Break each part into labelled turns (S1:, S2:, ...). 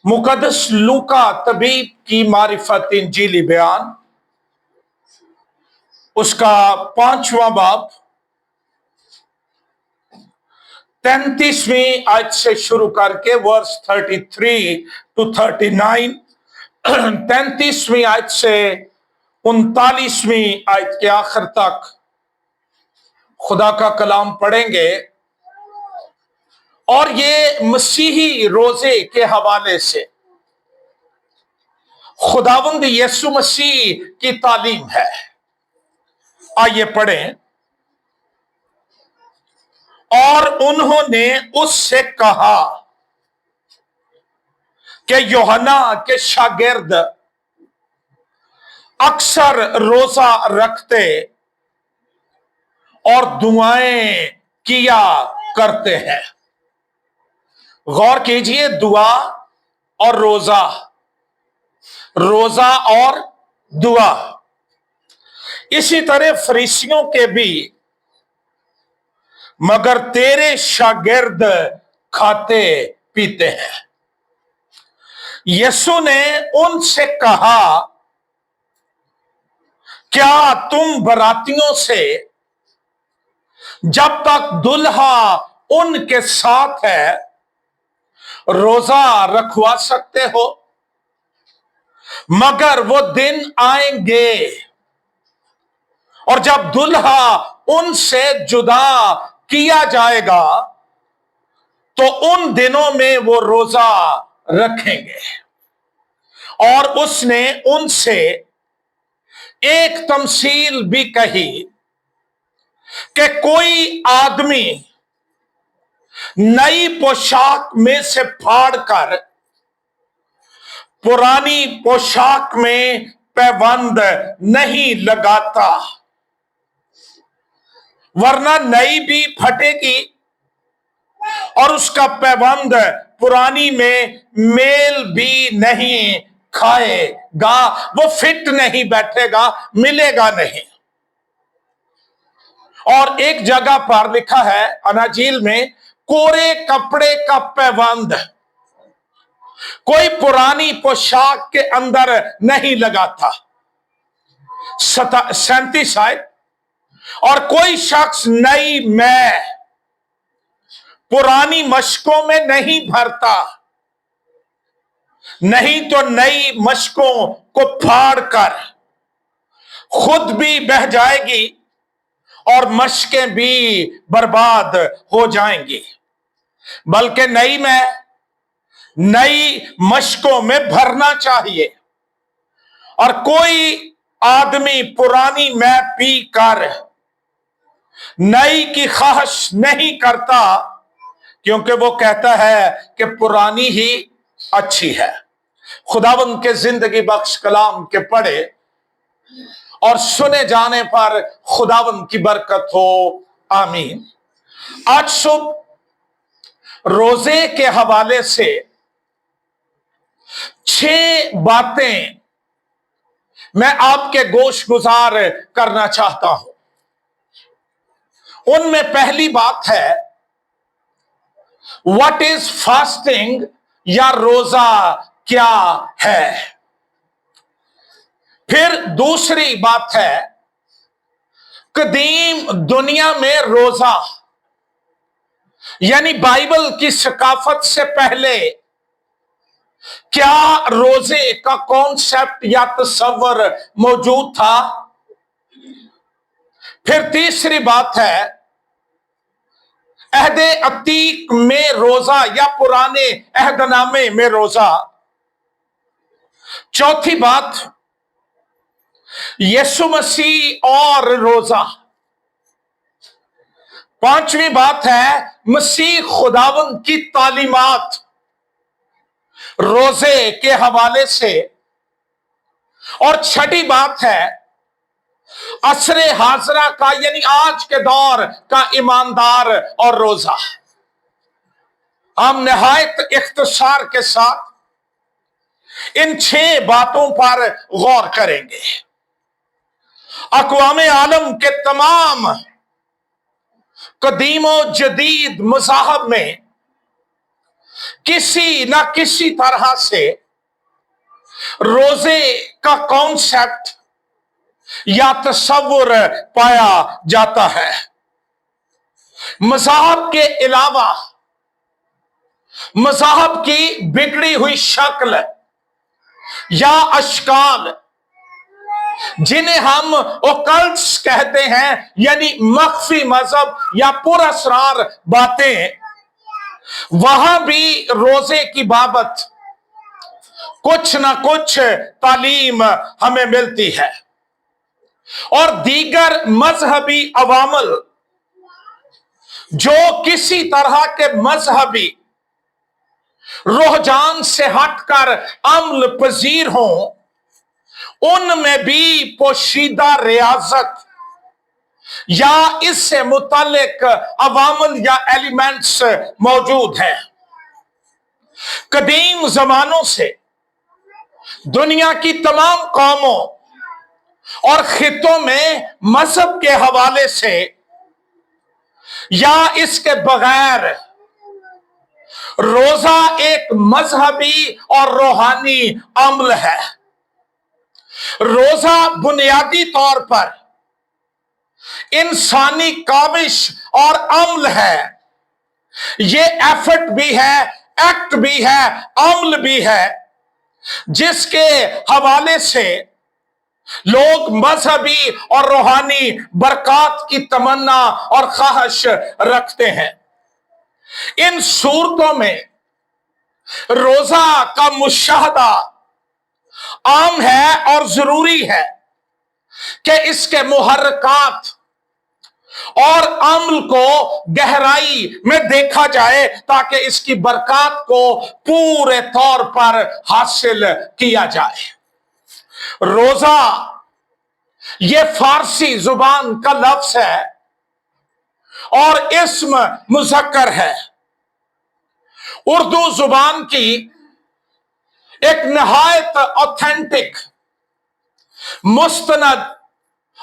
S1: मुकद्दस लूका तबीब की मारिफत इंजीली बयान, उसका 5वां बाब 33वीं आयत से शुरू करके वर्स 33 to 39, 33वीं आयत से 39वीं आयत के आखिर तक खुदा का कलाम पढ़ेंगे। और ये मसीही रोजे के हवाले से खुदावंद यीशु मसीह की तालीम है। आइए पढ़ें। और उन्होंने उससे कहा कि यूहन्ना के शागिर्द अक्सर रोजा रखते और दुआएं किया करते हैं। गौर कीजिए, दुआ और रोजा, रोजा और दुआ। इसी तरह फरीसियों के भी, मगर तेरे शागिर्द खाते पीते हैं। यीशु ने उनसे कहा, क्या तुम बरातियों से जब तक दुल्हा उनके साथ है रोजा रखवा सकते हो? मगर वो दिन आएंगे और जब दुल्हा उनसे जुदा किया जाएगा तो उन दिनों में वो रोजा रखेंगे। और उसने उनसे एक तमसील भी कही कि कोई आदमी नई पोशाक में से फाड़कर पुरानी पोशाक में पैबंद नहीं लगाता, वरना नई भी फटेगी और उसका पैबंद पुरानी में मेल भी नहीं खाएगा, वो फिट नहीं बैठेगा, मिलेगा नहीं। और एक जगह पर लिखा है अनाजील में, कोरे कपड़े का पैबंद कोई पुरानी पोशाक के अंदर नहीं लगाता। 37 आयत। और कोई शख्स नई मैं पुरानी मशकों में नहीं भरता, नहीं तो नई मशकों को फाड़कर खुद भी बह जाएगी और मशकें भी बर्बाद हो जाएंगी, बल्कि नई में नई मशकों में भरना चाहिए। और कोई आदमी पुरानी में पी कर नई की ख्वाहिश नहीं करता, क्योंकि वो कहता है कि पुरानी ही अच्छी है। खुदावंद के जिंदगी बख्श कलाम के पढ़े और सुने जाने पर खुदावंद की बरकत हो, आमीन। आज सुबह रोजे के हवाले से 6 बातें मैं आपके गोश गुजार करना चाहता हूं। उनमें पहली बात है, व्हाट इज फास्टिंग, या रोजा क्या है। फिर दूसरी बात है, कदीम दुनिया में रोजा यानी बाइबल की सकाफत से पहले क्या रोजे का कॉन्सेप्ट या तस्वर मौजूद था। फिर तीसरी बात है, अहदे अतीक में रोजा या पुराने अहदनामे में रोजा। चौथी बात, यीशु मसीह और रोजा। पांचवी बात है, मसीह खुदावंद की तालीमात रोजे के हवाले से। और छठी बात है, असरे हाजरा का यानी आज के दौर का ईमानदार और रोजा। हम निहायत इख्तिसार के साथ इन 6 बातों पर गौर करेंगे। अक़वाम आलम के तमाम कदीम और जदीद मज़ाहब में किसी ना किसी तरह से रोजे का कॉन्सेप्ट या तस्वुर पाया जाता है। मज़हब के अलावा मज़हब की बिगड़ी हुई शक्ल या अशकाल, जिन्हें हम ओकल्ट्स कहते हैं, यानी मख्फी मजहब या पुरअसरार बातें, वहां भी रोजे की बाबत कुछ ना कुछ तालीम हमें मिलती है। और दीगर मजहबी अवामल जो किसी तरह के मजहबी रुझान से हटकर अमल पजीर हों, उनमें भी पोशीदा रियाजत या इससे मुतालिक अवामल या एलिमेंट्स मौजूद हैं। कदीम जमानों से दुनिया की तमाम कौमों और खितों में मजहब के हवाले से या इसके बगैर रोजा एक मजहबी और रूहानी अमल है। रोजा बुनियादी तौर पर इंसानी काविश और अमल है। ये एफर्ट भी है, एक्ट भी है, अमल भी है, जिसके हवाले से लोग मजहबी और रूहानी बरकत की तमन्ना और ख्वाहिश रखते हैं। इन सूरतों में रोजा का मुशाहदा आम है और जरूरी है कि इसके मुहर्रकात और अमल को गहराई में देखा जाए ताकि इसकी बरकत को पूरे तौर पर हासिल किया जाए। रोजा ये फारसी जुबान का लफ्ज है और इस्म मुज़क्कर है। उर्दू जुबान की एक नहायत ऑथेंटिक, मुस्तनद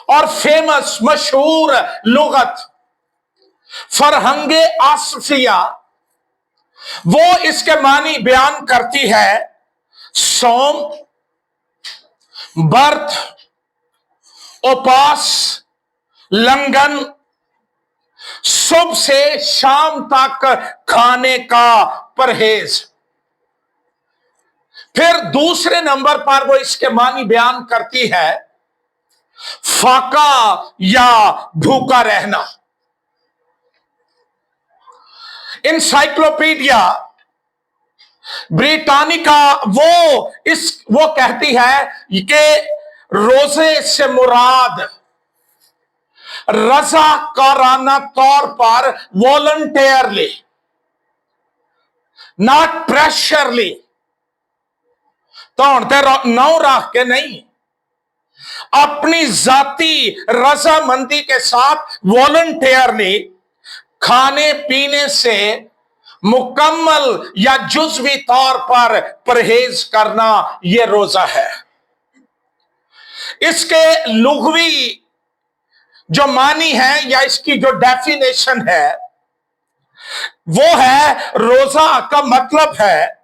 S1: और फेमस मशहूर लुगत फरहंगे आसफिया, वो इसके मानी बयान करती है सौम, बर्त, उपास, लंगन, सुबह से शाम तक खाने का परहेज। फिर दूसरे नंबर पर वो इसके मानी बयान करती है फाका या भूखा रहना। इंसाइक्लोपीडिया ब्रिटानिका वो कहती है कि रोजे से मुराद रज़ाकाराना तौर पर वॉलंटियरली, नॉट प्रेशरली, तो नौ रख के नहीं, अपनी जाती रजामंदी के साथ वॉलंटियरली खाने पीने से मुकम्मल या जुज़वी तौर पर परहेज करना यह रोजा है। इसके लुग़वी जो मानी है या इसकी जो डेफिनेशन है वो है, रोजा का मतलब है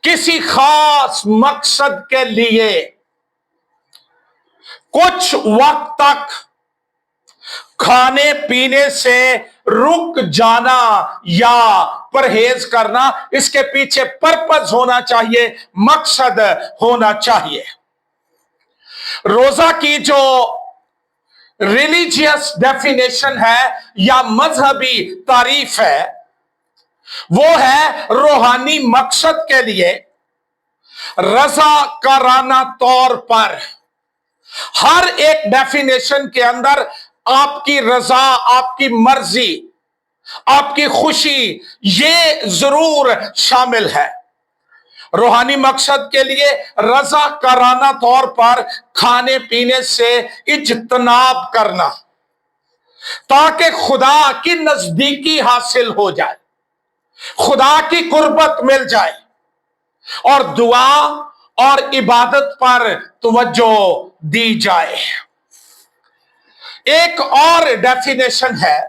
S1: किसी खास मकसद के लिए कुछ वक्त तक खाने पीने से रुक जाना या परहेज करना। इसके पीछे पर्पस होना चाहिए, मकसद होना चाहिए। रोजा की जो रिलीजियस डेफिनेशन है या मजहबी तारीफ है वो है रूहानी मकसद के लिए रज़ाकाराना तौर पर। हर एक डेफिनेशन के अंदर आपकी रजा, आपकी मर्जी, आपकी खुशी ये जरूर शामिल है। रूहानी मकसद के लिए रज़ाकाराना तौर पर खाने पीने से इज्तनाब करना ताकि खुदा की नजदीकी हासिल हो जाए, खुदा की कुर्बत मिल जाए और दुआ और इबादत पर तवज्जो दी जाए। एक और डेफिनेशन है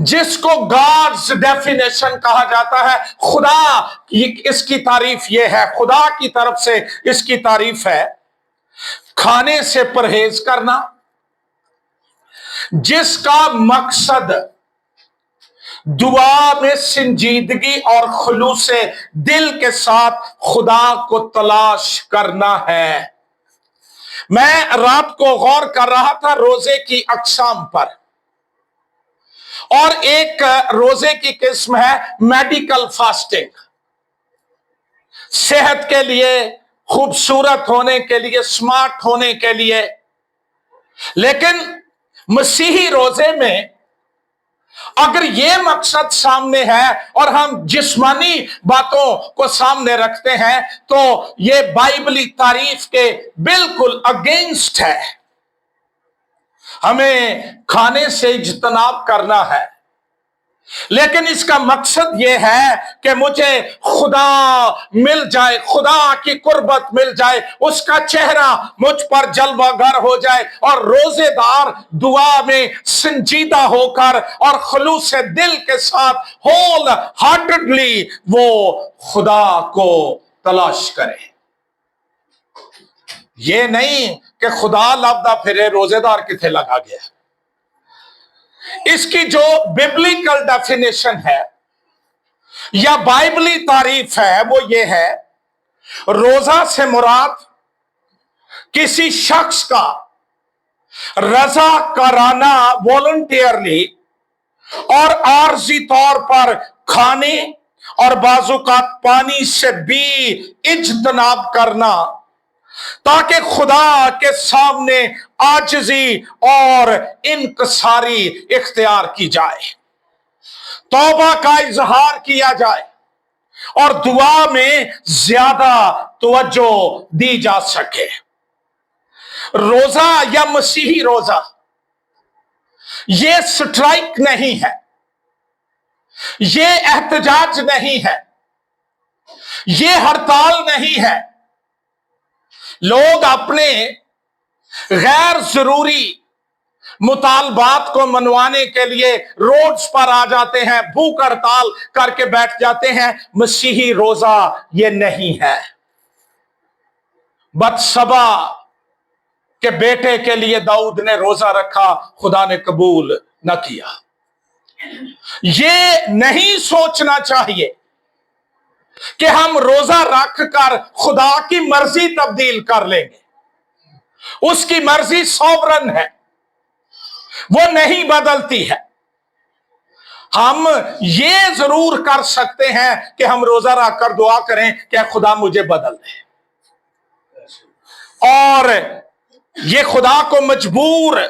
S1: जिसको गॉड्स डेफिनेशन कहा जाता है। खुदा, इसकी तारीफ ये है, खुदा की तरफ से इसकी तारीफ है खाने से परहेज करना, जिसका मकसद दुआ में संजीदगी और खुलूसे दिल के साथ खुदा को तलाश करना है। मैं रात को गौर कर रहा था रोजे की अक़साम पर, और एक रोजे की किस्म है मेडिकल फास्टिंग, सेहत के लिए, खूबसूरत होने के लिए, स्मार्ट होने के लिए। लेकिन मसीही रोजे में अगर ये मकसद सामने है और हम जिस्मानी बातों को सामने रखते हैं तो ये बाइबली तारीफ के बिल्कुल अगेंस्ट है। हमें खाने से इज्तनाब करना है, लेकिन इसका मकसद यह है कि मुझे खुदा मिल जाए, खुदा की कुर्बत मिल जाए, उसका चेहरा मुझ पर जलवागर हो जाए, और रोजेदार दुआ में संजीदा होकर और खुलूस दिल के साथ होल हार्टेडली वो खुदा को तलाश करे। ये नहीं कि खुदा लबदा फिरे रोजेदार किथे लगा गया। इसकी जो बिब्लिकल डेफिनेशन है या बाइबली तारीफ है वो ये है, रोजा से मुराद किसी शख्स का रजा कराना वॉलंटियरली और आर्जी तौर पर खाने और बाजुकात पानी से भी इज्तनाब करना, ताकि खुदा के सामने आजिज़ी और इनकसारी इख्तियार की जाए, तौबा का इजहार किया जाए और दुआ में ज्यादा तवज्जो दी जा सके। रोजा या मसीही रोजा ये स्ट्राइक नहीं है, ये एहतजाज नहीं है, ये हड़ताल नहीं है। लोग अपने गैर जरूरी मुतालबात को मनवाने के लिए रोड्स पर आ जाते हैं, भूख हड़ताल करके बैठ जाते हैं। मसीही रोजा ये नहीं है। बत्सबा के बेटे के लिए दाऊद ने रोजा रखा, खुदा ने कबूल न किया। ये नहीं सोचना चाहिए कि हम रोजा रख कर खुदा की मर्जी तब्दील कर लेंगे। उसकी मर्जी सॉवरन है, वो नहीं बदलती है। हम ये जरूर कर सकते हैं कि हम रोजा रख कर दुआ करें कि खुदा मुझे बदल दे, और ये खुदा को मजबूर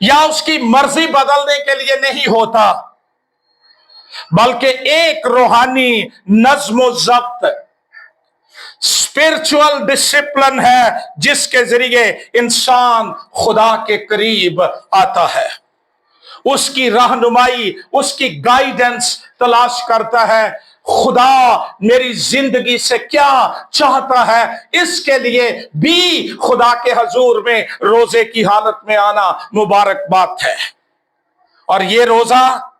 S1: या उसकी मर्जी बदलने के लिए नहीं होता, बल्कि एक रूहानी नज्म ज़ब्त स्पिरिचुअल डिसिप्लिन है जिसके जरिए इंसान खुदा के करीब आता है, उसकी रहनुमाई, उसकी गाइडेंस तलाश करता है। खुदा मेरी जिंदगी से क्या चाहता है, इसके लिए भी खुदा के हजूर में रोजे की हालत में आना मुबारक बात है। और ये रोजा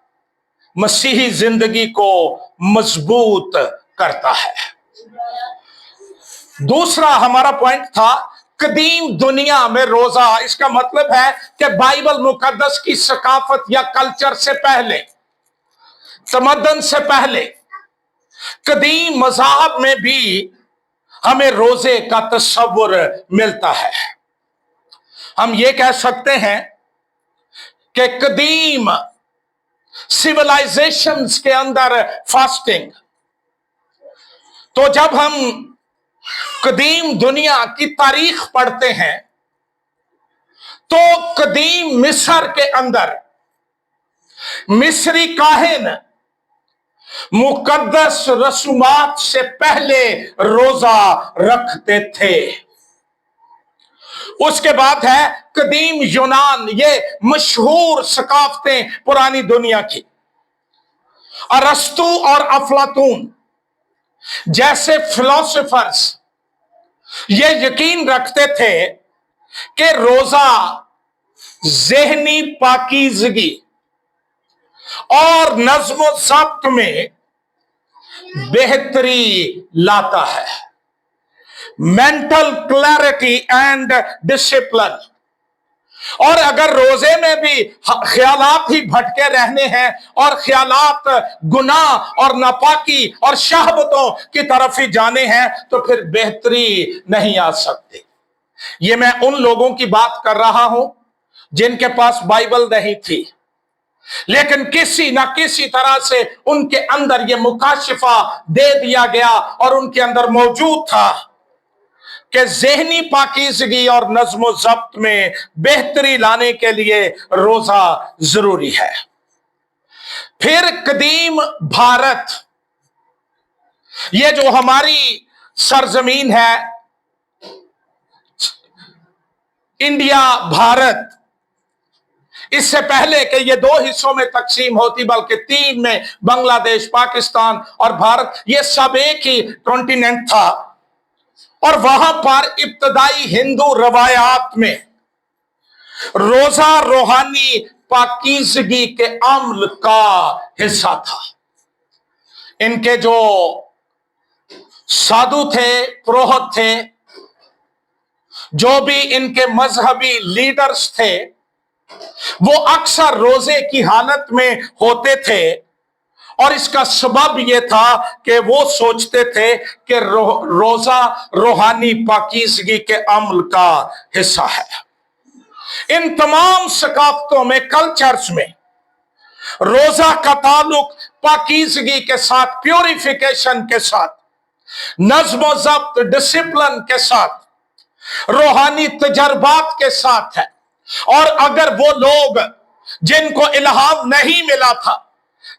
S1: मसीही जिंदगी को मजबूत करता है। दूसरा हमारा पॉइंट था कदीम दुनिया में रोजा, इसका मतलब है कि बाइबल मुकद्दस की सकाफत या कल्चर से पहले, तमद्दन से पहले, कदीम मज़हब में भी हमें रोजे का तस्वुर मिलता है। हम ये कह सकते हैं कि कदीम सिविलाइजेशंस के अंदर फास्टिंग, तो जब हम कदीम दुनिया की तारीख पढ़ते हैं तो कदीम मिस्र के अंदर मिस्री काहिन मुकद्दस रसूमात से पहले रोजा रखते थे। उसके बाद है कदीम यूनान, ये मशहूर सकाफतें पुरानी दुनिया की, अरस्तु और अफलातून जैसे फिलोसोफर्स ये यकीन रखते थे कि रोजा ज़हनी पाकीज़गी और नज्म ज़ब्त में बेहतरी लाता है। Mental clarity and discipline. और अगर रोजे में भी ख्यालात ही भटके रहने हैं और ख्यालात गुनाह और नापाकी और शहवतों की तरफ ही जाने हैं, तो फिर बेहतरी नहीं आ सकती। ये मैं उन लोगों की बात कर रहा हूं जिनके पास बाइबल नहीं थी, लेकिन किसी ना किसी तरह से उनके अंदर यह मुकाशिफा दे दिया गया और उनके अंदर मौजूद था कि ज़हनी पाकीज़गी और नज़्म ज़ब्त में बेहतरी लाने के लिए रोजा जरूरी है। फिर कदीम भारत, ये जो हमारी सरजमीन है, इंडिया भारत, इससे पहले कि ये दो हिस्सों में तकसीम होती बल्कि तीन में, बांग्लादेश, पाकिस्तान और भारत, ये सब एक ही कॉन्टिनेंट था। और वहां पर इब्तदाई हिंदू रवायात में रोजा रूहानी पाकीज़गी के अमल का हिस्सा था। इनके जो साधु थे, पुरोहित थे, जो भी इनके मजहबी लीडर्स थे, वो अक्सर रोजे की हालत में होते थे। और इसका सबब यह था कि वो सोचते थे कि रोजा रूहानी पाकीज़गी के अमल का हिस्सा है। इन तमाम सकाफतों में, कल्चर्स में रोजा का ताल्लुक पाकीज़गी के साथ, प्योरिफिकेशन के साथ, नज़्म ज़ब्त, डिसिप्लिन के साथ, रूहानी तजर्बात के साथ है। और अगर वो लोग जिनको इल्हाम नहीं मिला था,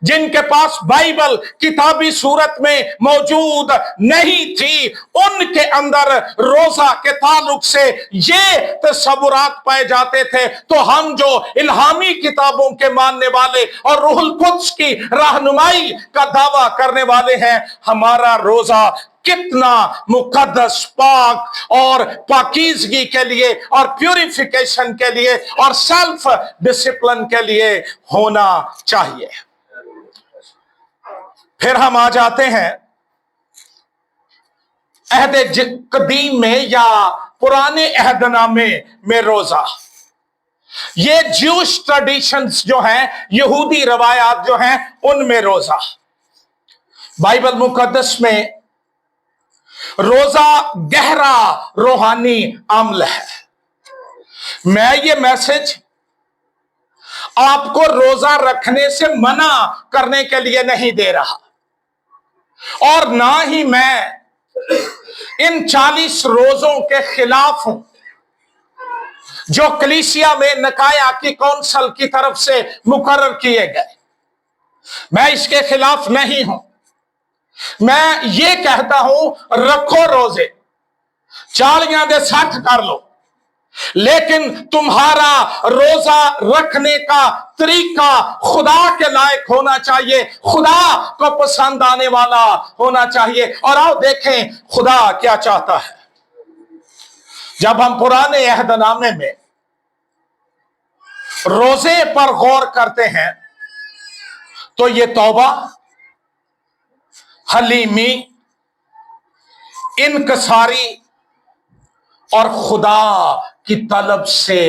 S1: जिनके पास बाइबल किताबी सूरत में मौजूद नहीं थी, उनके अंदर रोजा के ताल्लुक से ये तसव्वुरात पाए जाते थे, तो हम जो इल्हामी किताबों के मानने वाले और रूहुल कुद्स की रहनुमाई का दावा करने वाले हैं, हमारा रोजा कितना मुकद्दस, पाक और पाकीज़गी के लिए और प्यूरिफिकेशन के लिए और सेल्फ डिसिप्लिन के लिए होना चाहिए। फिर हम आ जाते हैं अहद कदीम में या पुराने अहदनामे में रोजा। ये ज्यूश ट्रेडिशंस जो हैं, यहूदी रवायात जो हैं, उनमें रोजा। बाइबल मुकद्दस में रोजा गहरा रूहानी अमल है। मैं ये मैसेज आपको रोजा रखने से मना करने के लिए नहीं दे रहा, और ना ही मैं इन 40 रोजों के खिलाफ हूं जो कलीसिया में नकाया की कौंसल की तरफ से मुकर्रर किए गए। मैं इसके खिलाफ नहीं हूं। मैं ये कहता हूं, रखो रोजे, 40 दे 60 कर लो, लेकिन तुम्हारा रोजा रखने का तरीका खुदा के लायक होना चाहिए, खुदा को पसंद आने वाला होना चाहिए। और आओ देखें खुदा क्या चाहता है। जब हम पुराने अहदनामे में रोजे पर गौर करते हैं, तो ये तौबा, हलीमी, इनकसारी और खुदा की तलब से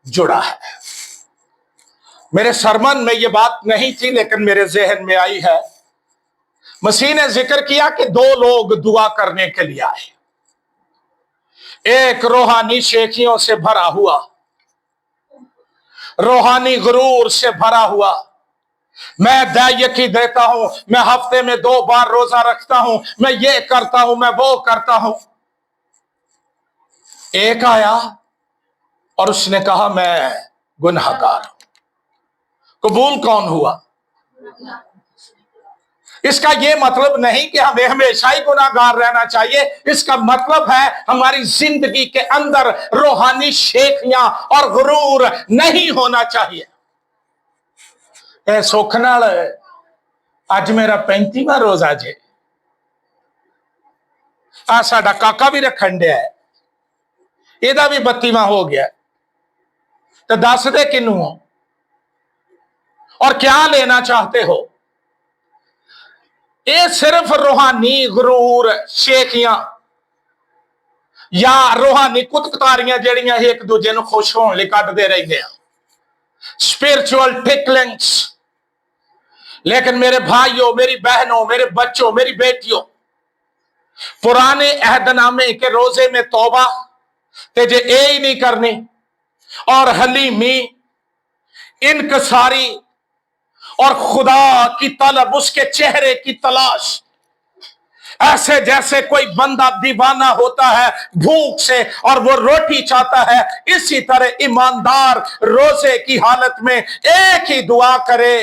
S1: जुड़ा है। मेरे सरमन में यह बात नहीं थी, लेकिन मेरे जहन में आई है। मसीह ने जिक्र किया कि 2 लोग दुआ करने के लिए आए, एक रूहानी शेखियों से भरा हुआ, रूहानी गुरूर से भरा हुआ, मैं दायकी देता हूं, मैं हफ्ते में 2 बार रोजा रखता हूं, मैं ये करता हूं, मैं वो करता हूं। एक आया और उसने कहा मैं गुनाहगार हूं। कबूल कौन हुआ? इसका यह मतलब नहीं कि हमें हमेशा ही गुनाहगार रहना चाहिए। इसका मतलब है हमारी जिंदगी के अंदर रूहानी शेखियां और गुरूर नहीं होना चाहिए। ए सुख नाल अज मेरा 35वां रोजा जे, आ साडा काका भी रखन दिया है, ਇਹਦਾ भी 32वां हो गया, तो दस दे किनू हो? और क्या लेना चाहते हो? ये सिर्फ रूहानी गुरूर शेखियां या रूहानी कुतकतारियां जड़ियां एक दूजे ਨੂੰ खुश होने ਲਈ ਕੱਢਦੇ ਰਹਿੰਦੇ ਆ, स्पिरिचुअल टिकलिंग्स। लेकिन मेरे भाइयों, मेरी बहनों, मेरे बच्चों, मेरी बेटियों, पुराने अहदनामे के रोजे में तौबा ते जे ही नहीं करनी और हलीमी, इनकसारी और खुदा की तलब, उसके चेहरे की तलाश, ऐसे जैसे कोई बंदा दीवाना होता है भूख से और वो रोटी चाहता है, इसी तरह ईमानदार रोजे की हालत में एक ही दुआ करे,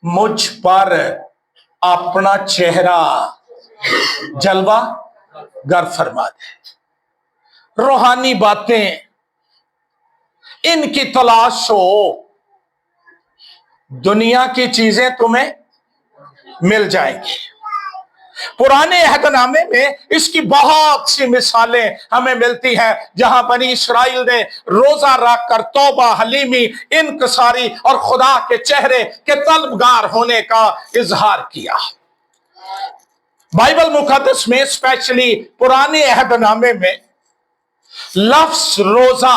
S1: मुझ पर अपना चेहरा जलवा गर फरमा दे। रूहानी बातें, इनकी तलाश हो, दुनिया की चीजें तुम्हें मिल जाएंगी। पुराने अहदनामे में इसकी बहुत सी मिसालें हमें मिलती हैं, जहां बनी इस्राइल ने रोजा रखकर तौबा, हलीमी, इनकसारी और खुदा के चेहरे के तलबगार होने का इजहार किया। बाइबल मुकद्दस में स्पेशली पुराने अहदनामे में लफ्ज रोजा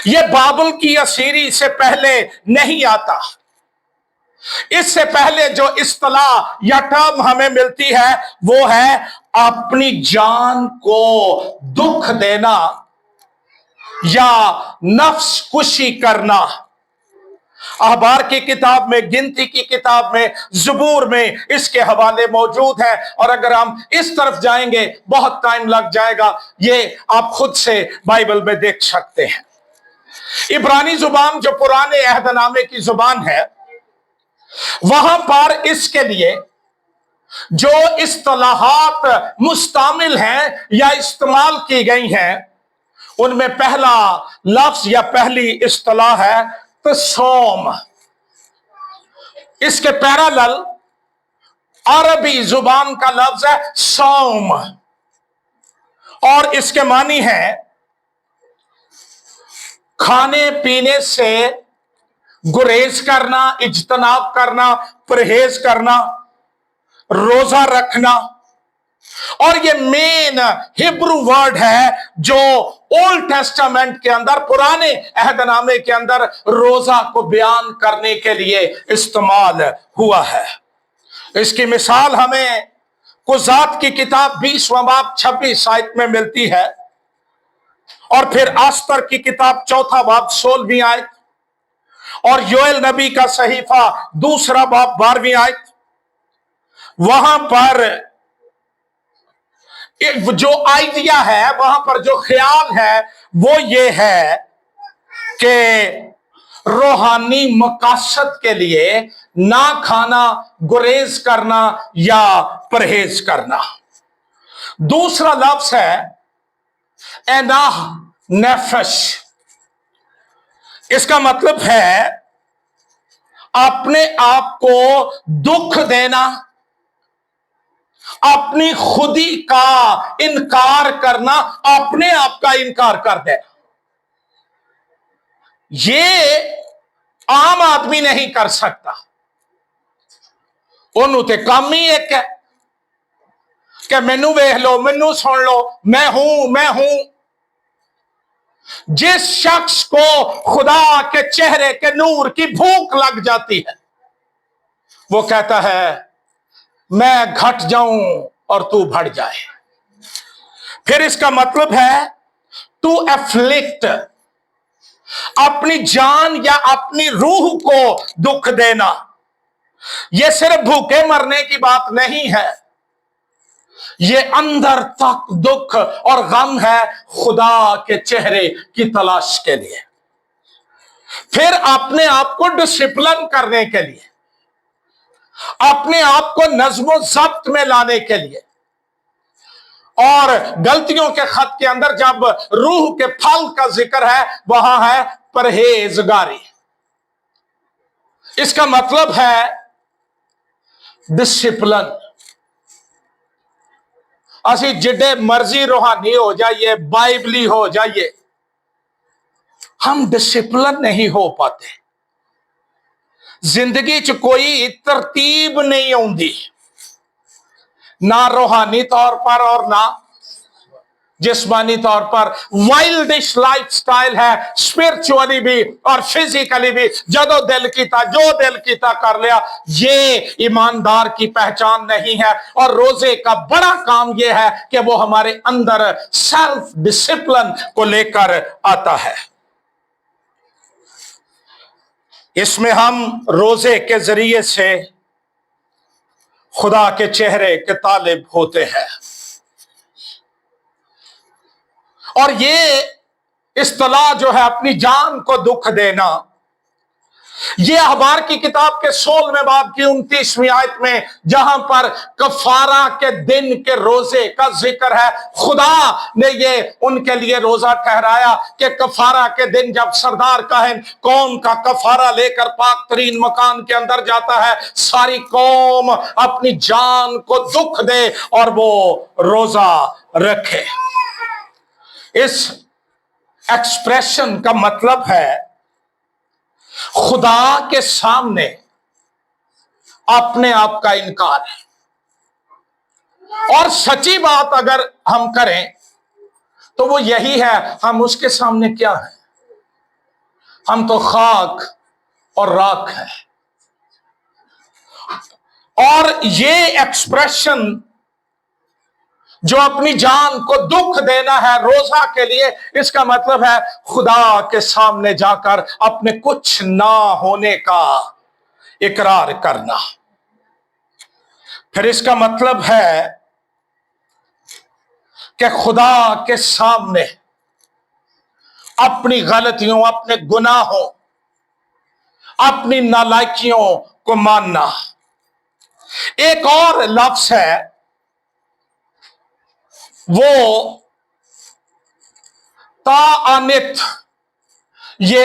S1: यह बाबुल की असीरी से पहले नहीं आता। इससे पहले जो इस्तिलाह या टर्म हमें मिलती है वो है अपनी जान को दुख देना या नफ्स कुशी करना। अखबार की किताब में, गिनती की किताब में, ज़बूर में इसके हवाले मौजूद है। और अगर हम इस तरफ जाएंगे बहुत टाइम लग जाएगा, ये आप खुद से बाइबल में देख सकते हैं। इब्रानी जुबान जो पुराने अहदनामे की जुबान है, वहां पर इसके लिए जो इस्तिलाहात मुस्तामिल हैं या इस्तेमाल की गई हैं, उनमें पहला लफ्ज या पहली इस्तिलाह है तो सोम। इसके पैरेलल अरबी जुबान का लफ्ज है सौम और इसके मानी है खाने पीने से गुरेज करना, इज्तनाब करना, परहेज करना, रोजा रखना। और ये मेन हिब्रू वर्ड है जो ओल्ड टेस्टामेंट के अंदर, पुराने अहदनामे के अंदर रोजा को बयान करने के लिए इस्तेमाल हुआ है। इसकी मिसाल हमें कुज़ात की किताब 20वां बाब 26 आयत में मिलती है और फिर आस्तर की किताब 4था बाब 16वीं आयत और योएल नबी का सहीफा 2रा बाब 12वीं आयत। वहां पर जो आइडिया है, वहां पर जो ख्याल है वो ये है कि रूहानी मकासद के लिए ना खाना, गुरेज करना या परहेज करना। दूसरा लफ्ज है एनाह नफश। इसका मतलब है अपने आप को दुख देना, अपनी खुदी का इनकार करना, अपने आप का इनकार कर देना। ये आम आदमी नहीं कर सकता। उन्होंने ते काम ही एक है कि मैनू वेख लो, मैनू सुन लो, मैं हूं। जिस शख्स को खुदा के चेहरे के नूर की भूख लग जाती है, वो कहता है मैं घट जाऊं और तू बढ़ जाए। फिर इसका मतलब है टू एफ्लिक्ट, अपनी जान या अपनी रूह को दुख देना। यह सिर्फ भूखे मरने की बात नहीं है, ये अंदर तक दुख और गम है खुदा के चेहरे की तलाश के लिए। फिर अपने आप को डिसिप्लिन करने के लिए, अपने आप को नज्म ज़ब्त में लाने के लिए। और गलतियों के खत के अंदर जब रूह के फल का जिक्र है, वहां है परहेजगारी। इसका मतलब है डिसिप्लिन। असी जिड्डे मर्जी रूहानी हो जाइए, बाइबली हो जाइए, हम डिसिप्लिन नहीं हो पाते। जिंदगी च कोई तरतीब नहीं आउंदी, ना रूहानी तौर पर और ना जिस्मानी तौर पर। वाइल्डिश लाइफ स्टाइल है, स्पिरिचुअली भी और फिजिकली भी। जदो दिल कीता, जो दिल कीता कर लिया, ये ईमानदार की पहचान नहीं है। और रोजे का बड़ा काम यह है कि वो हमारे अंदर सेल्फ डिसिप्लिन को लेकर आता है। इसमें हम रोजे के जरिए से खुदा के चेहरे के तालिब होते हैं। और ये इस्तिलाह जो है अपनी जान को दुख देना, ये अखबार की किताब के 16वें बाब की 29वीं आयत में जहां पर कफारा के दिन के रोजे का जिक्र है, खुदा ने ये उनके लिए रोजा ठहराया कि कफारा के दिन जब सरदार काहिन कौम का कफारा लेकर पाक तरीन मकान के अंदर जाता है, सारी कौम अपनी जान को दुख दे और वो रोजा रखे। इस एक्सप्रेशन का मतलब है खुदा के सामने अपने आप का इनकार है। और सच्ची बात अगर हम करें तो वो यही है, हम उसके सामने क्या है? हम तो खाक और राख है। और ये एक्सप्रेशन जो अपनी जान को दुख देना है रोजा के लिए, इसका मतलब है खुदा के सामने जाकर अपने कुछ ना होने का इकरार करना। फिर इसका मतलब है कि खुदा के सामने अपनी गलतियों, अपने गुनाहों, अपनी नालायकियों को मानना। एक और लफ्ज है, वो ताअनित, ये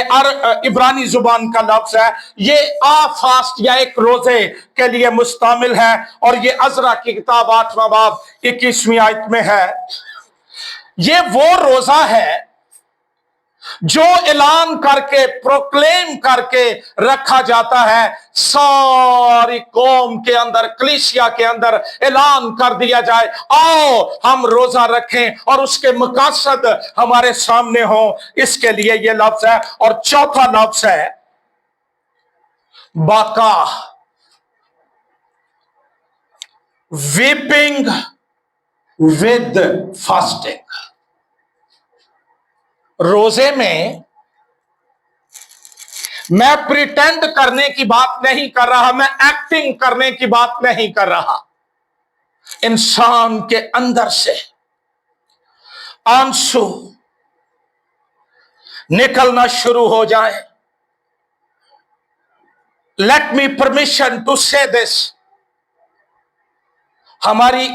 S1: इब्रानी जुबान का लफ्ज है। ये फास्ट या एक रोजे के लिए मुस्तमिल है। और ये अजरा की किताब 8वां बाब 21वीं आयत में है। ये वो रोजा है जो ऐलान करके, प्रोक्लेम करके रखा जाता है, सारी कौम के अंदर, कलीसिया के अंदर ऐलान कर दिया जाए, आओ हम रोजा रखें और उसके मकसद हमारे सामने हो। इसके लिए यह लफ्ज है। और चौथा लफ्ज है बाका, वीपिंग विद फास्टिंग। रोजे में मैं प्रिटेंड करने की बात नहीं कर रहा, मैं एक्टिंग करने की बात नहीं कर रहा। इंसान के अंदर से आंसू निकलना शुरू हो जाए। लेट मी परमिशन टू से दिस, हमारी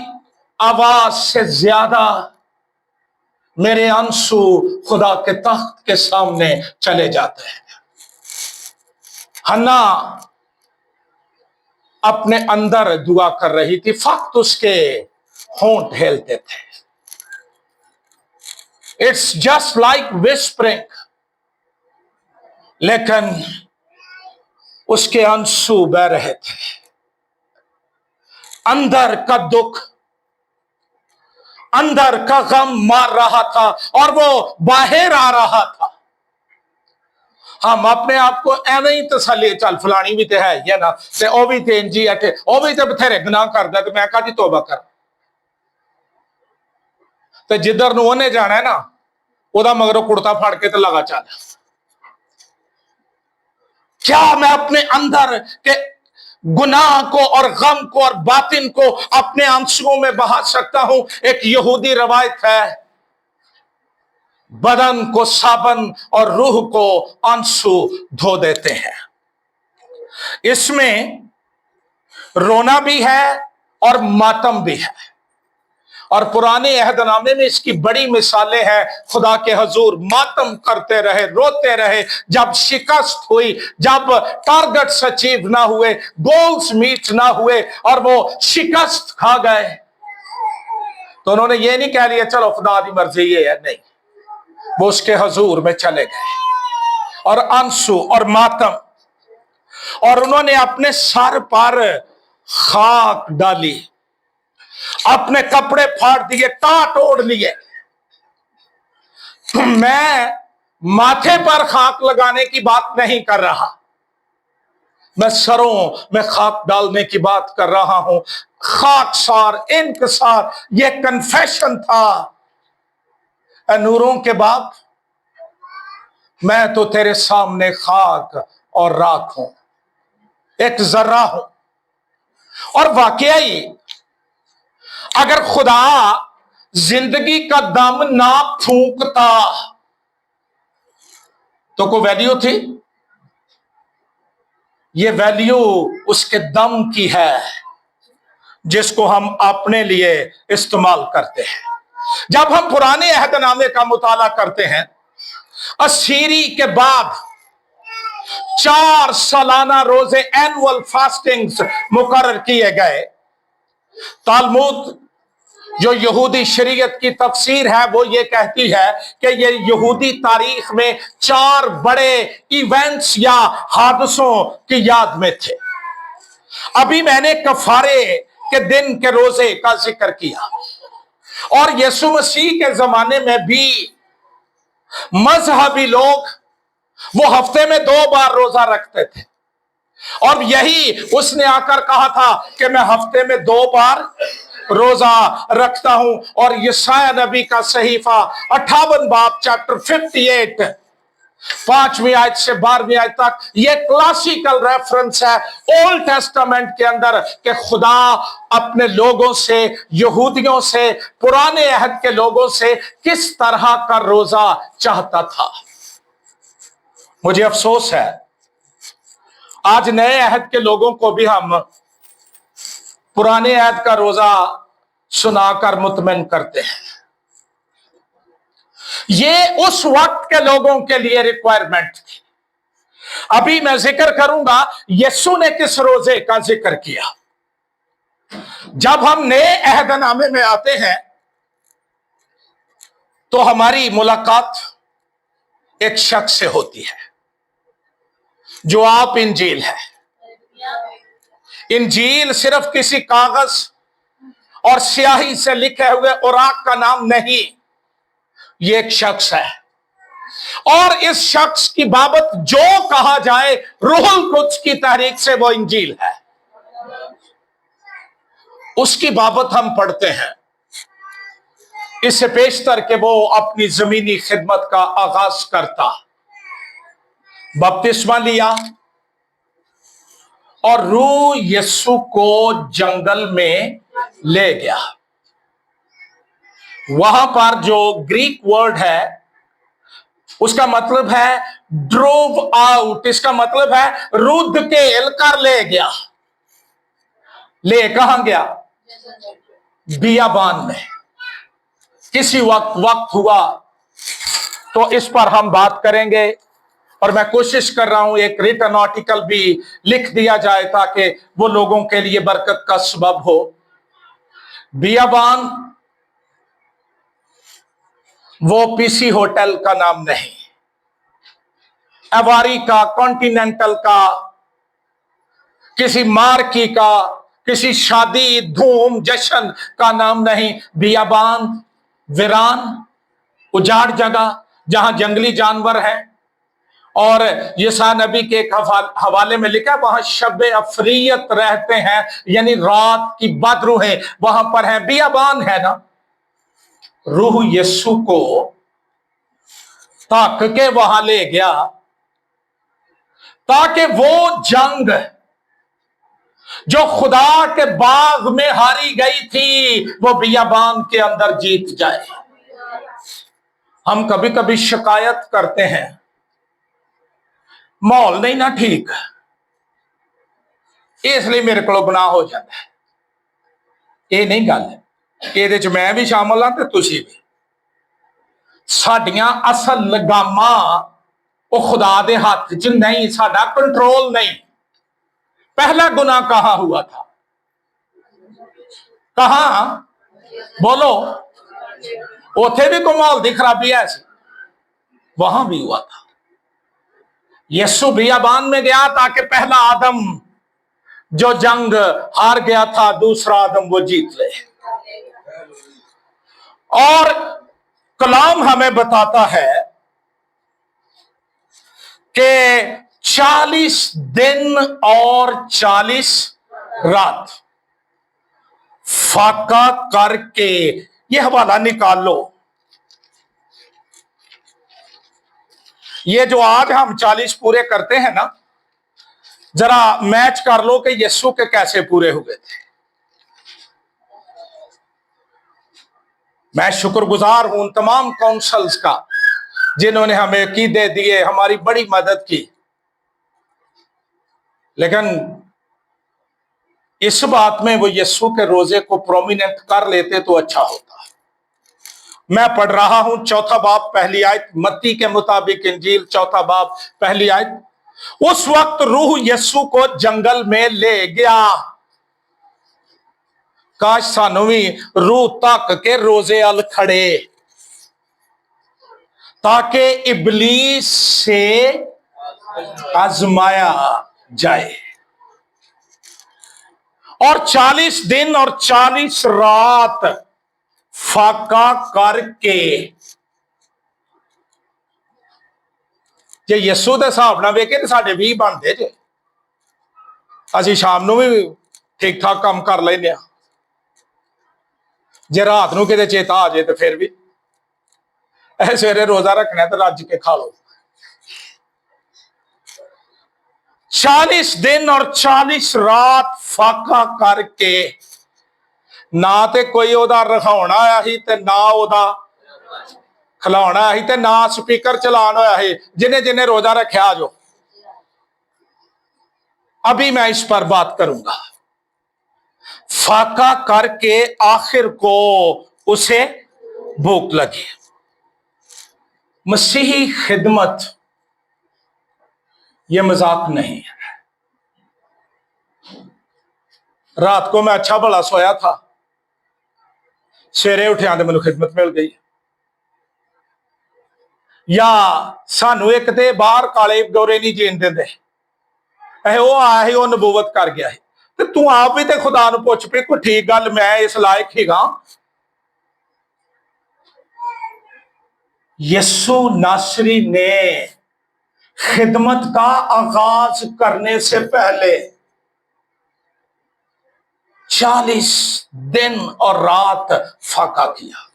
S1: आवाज से ज्यादा मेरे आंसू खुदा के तख्त के सामने चले जाते हैं। हन्ना अपने अंदर दुआ कर रही थी, फक्त उसके होंठ हिलते थे। इट्स जस्ट लाइक विस्परिंग, लेकिन उसके आंसू बह रहे थे। अंदर का दुख, अंदर का गम मार रहा था और वो बाहर आ रहा था। हम अपने आप को एवं ही तसल्ली, चल फलानी भी तो है ये ना, ते ओ भी ते इंजी है, ओ भी तो बथेरे गुनाह करदा, ते मैं कादी तौबा कर। ते जिधर नूं ओने जाना है ना, ओदा मगरों कुर्ता फाड़ के तो लगा चल। क्या मैं अपने अंदर के गुनाह को और गम को और बातिन को अपने आंसुओं में बहा सकता हूं? एक यहूदी रवायत है, बदन को साबन और रूह को आंसू धो देते हैं। इसमें रोना भी है और मातम भी है। और पुराने अहदनामे में इसकी बड़ी मिसालें हैं। खुदा के हजूर मातम करते रहे, रोते रहे, जब शिकस्त हुई, जब टारगेट्स अचीव ना हुए, गोल्स मीट ना हुए और वो शिकस्त खा गए, तो उन्होंने ये नहीं कह लिया चलो खुदा की मर्जी ये है, नहीं, वो उसके हजूर में चले गए और आंसू और मातम और उन्होंने अपने सर पर खाक डाली, अपने कपड़े फाड़ दिए, टाट ओढ़ लिए। मैं माथे पर खाक लगाने की बात नहीं कर रहा, मैं सरों में खाक डालने की बात कर रहा हूं। खाकसार, इंकसार, ये कन्फेशन था, ऐ नूरों के बाप, मैं तो तेरे सामने खाक और राख हूं, एक जर्रा हूं। और वाकई अगर खुदा जिंदगी का दम ना फूंकता तो कोई वैल्यू थी? ये वैल्यू उसके दम की है जिसको हम अपने लिए इस्तेमाल करते हैं। जब हम पुराने अहदनामे का मुताला करते हैं, असीरी के बाद 4 सालाना रोजे, एनुअल फास्टिंग्स मुकर्रर किए गए। तालमुद जो यहूदी शरीयत की तफसीर है वो ये कहती है कि ये यहूदी तारीख में 4 बड़े इवेंट्स या हादसों की याद में थे। अभी मैंने कफारे के दिन के रोजे का जिक्र किया, और यीशु मसीह के जमाने में भी मजहबी लोग वो हफ्ते में 2 बार रोजा रखते थे, और यही उसने आकर कहा था कि मैं हफ्ते में 2 बार रोजा रखता हूं। और यशाया नबी का सहीफा 58 बाब चैप्टर 58 5वीं आयत से 12वीं आयत तक, ये क्लासिकल रेफरेंस है ओल्ड टेस्टामेंट के अंदर कि खुदा अपने लोगों से, यहूदियों से, पुराने अहद के लोगों से किस तरह का रोजा चाहता था। मुझे अफसोस है आज नए अहद के लोगों को भी हम पुराने अहद का रोजा सुनाकर मुतमइन करते हैं। ये उस वक्त के लोगों के लिए रिक्वायरमेंट थी। अभी मैं जिक्र करूंगा यीशु ने किस रोजे का जिक्र किया। जब हम नए अहदनामे में आते हैं तो हमारी मुलाकात एक शख्स से होती है जो आप इंजील है। इंजील सिर्फ किसी कागज और स्याही से लिखे हुए औराक का नाम नहीं, ये एक शख्स है, और इस शख्स की बाबत जो कहा जाए रूहुल कुद्स की तहरीक से वो इंजील है। उसकी बाबत हम पढ़ते हैं इससे पेशतर के वो अपनी जमीनी खिदमत का आगाज करता, बपतिस्मा लिया और रूह यीशु को जंगल में ले गया। वहां पर जो ग्रीक वर्ड है उसका मतलब है ड्रोव आउट, इसका मतलब है रुद्ध केल कर ले गया। ले कहां गया? बियाबान में। किसी वक्त हुआ तो इस पर हम बात करेंगे, और मैं कोशिश कर रहा हूं एक रिटन आर्टिकल भी लिख दिया जाए ताकि वो लोगों के लिए बरकत का सबब हो। बियाबान वो पीसी होटल का नाम नहीं, अवारी का, कॉन्टिनेंटल का, किसी मार्की का, किसी शादी धूम जश्न का नाम नहीं। बियाबान वीरान, उजाड़ जगह जहां जंगली जानवर हैं, और यसा नबी के एक हवाले में लिखा वहां शब अफरीयत रहते हैं, यानी रात की बदरूहें वहां पर हैं। बियाबान है ना। रूह यीशु को ताक के वहां ले गया ताकि वो जंग जो खुदा के बाग में हारी गई थी वो बियाबान के अंदर जीत जाए। हम कभी कभी शिकायत करते हैं माहौल नहीं ना ठीक, इसलिए मेरे को गुनाह हो जाता है। ये नहीं गल, ਇਹਦੇ ਚ मैं भी शामिल हाँ ते तुसी भी। साडियां असल लगामा वो खुदा दे हाथ च नहीं, साडा कंट्रोल नहीं। पहला गुनाह कहां हुआ था? कहां? बोलो। उथे भी कोई माहौल की खराबी है, वहां भी हुआ था। यीशु बियाबान में गया ताकि पहला आदम जो जंग हार गया था, दूसरा आदम वो जीत ले। और कलाम हमें बताता है कि 40 दिन और 40 रात फाका करके, ये हवाला निकाल लो। ये जो आज हम 40 पूरे करते हैं ना, जरा मैच कर लो कि यीशु के कैसे पूरे हुए थे। मैं शुक्रगुजार हूं उन तमाम काउंसल्स का जिन्होंने हमें अकीदे दिए, हमारी बड़ी मदद की। लेकिन इस बात में वो यीशु के रोजे को प्रोमिनेंट कर लेते तो अच्छा होता। मैं पढ़ रहा हूं 4 बाब पहली आयत, मत्ती के मुताबिक इंजील 4 बाब पहली आयत। उस वक्त रूह यीशु को जंगल में ले गया। काश सानू भी रूह तक के रोजे अल खड़े, ताकि इबलीस से आजमाया जाए। और 40 दिन और 40 रात फाका करके, जे यीशु के हिसाब ना वेखे तो साढ़े 20 बनते जे। असी शाम नू भी ठीक ठाक काम कर लेने, जे रात नू किते चेता आ जाए तो फिर भी सवेरे रोजा रखना तो रज के खा लो। 40 दिन और 40 रात फाका करके, ना ते कोई ओदा रखाउणा आया ही ते ना ओदा खिलाउणा आया ही ते ना स्पीकर चलान होया है। जिन्हें जिन्हें रोजा रखा जो, अभी मैं इस पर बात करूंगा। फाका करके आखिर को उसे भूख लगी। मसीही खिदमत यह मजाक नहीं है। रात को मैं अच्छा भला सोया था, सवेरे उठिया तो मैनू खिदमत मिल गई। या सानू एक ते बाहर काले गोरे नहीं जीन देंदे, वो आया ही वो नबूवत कर गया है। तो तू आप भी तो खुदा नू पुछ पे कोई ठीक गल मैं इस लायक ही गा। यीशु नासरी ने खिदमत का आगाज करने से पहले 40 दिन और रात फाका किया।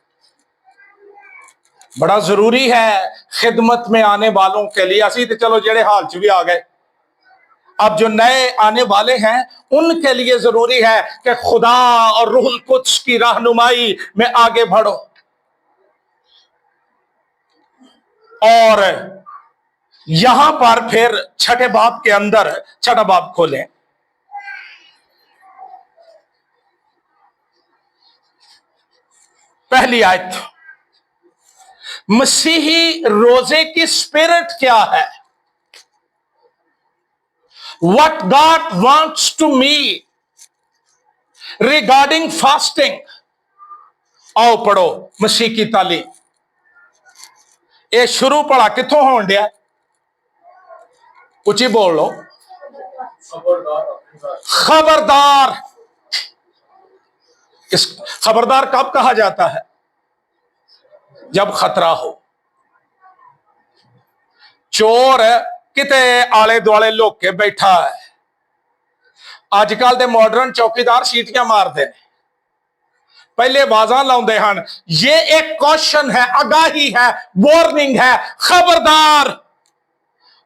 S1: बड़ा जरूरी है खिदमत में आने वालों के लिए। असी तो चलो जेड़े हाल च भी आ गए, अब जो नए आने वाले हैं उनके लिए जरूरी है कि खुदा और रूहुल कुद्स की रहनुमाई में आगे बढ़ो। और यहां पर फिर 6 बाब के अंदर, 6 बाब खोलें, पहली आयत। मसीही रोजे की स्पिरिट क्या है? What God wants to me regarding fasting। आओ पढ़ो मसीह की तालीम। ये शुरू पढ़ा किथों होन दिया? उची बोल लो। खबरदार। इस खबरदार कब कहा जाता है? जब खतरा हो। चोर किते आले दुआले लोग के बैठा है। आजकल दे मॉडर्न चौकीदार सीटियां मारते हैं, पहले आवाज़ां लाउंदे हन। ये एक कॉशन है, आगाही है, वार्निंग है। खबरदार,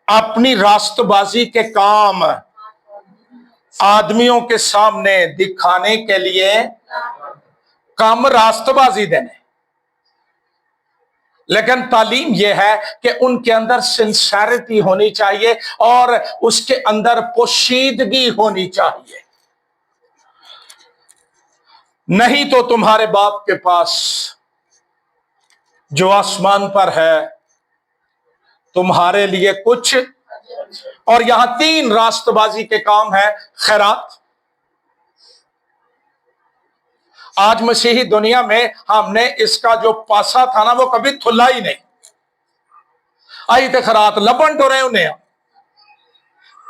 S1: अपनी रास्तबाजी के काम आदमियों के सामने दिखाने के लिए काम रास्तबाजी देने, लेकिन तालीम यह है कि उनके अंदर सिंसेरिटी होनी चाहिए और उसके अंदर पोशीदगी होनी चाहिए। नहीं तो तुम्हारे बाप के पास जो आसमान पर है तुम्हारे लिए कुछ। और यहां 3 रास्तबाजी के काम है। खैरात, आज मसीही दुनिया में हमने इसका जो पासा था ना वो कभी थुला ही नहीं। आई तो खरात लबन तो रहे उन्हें,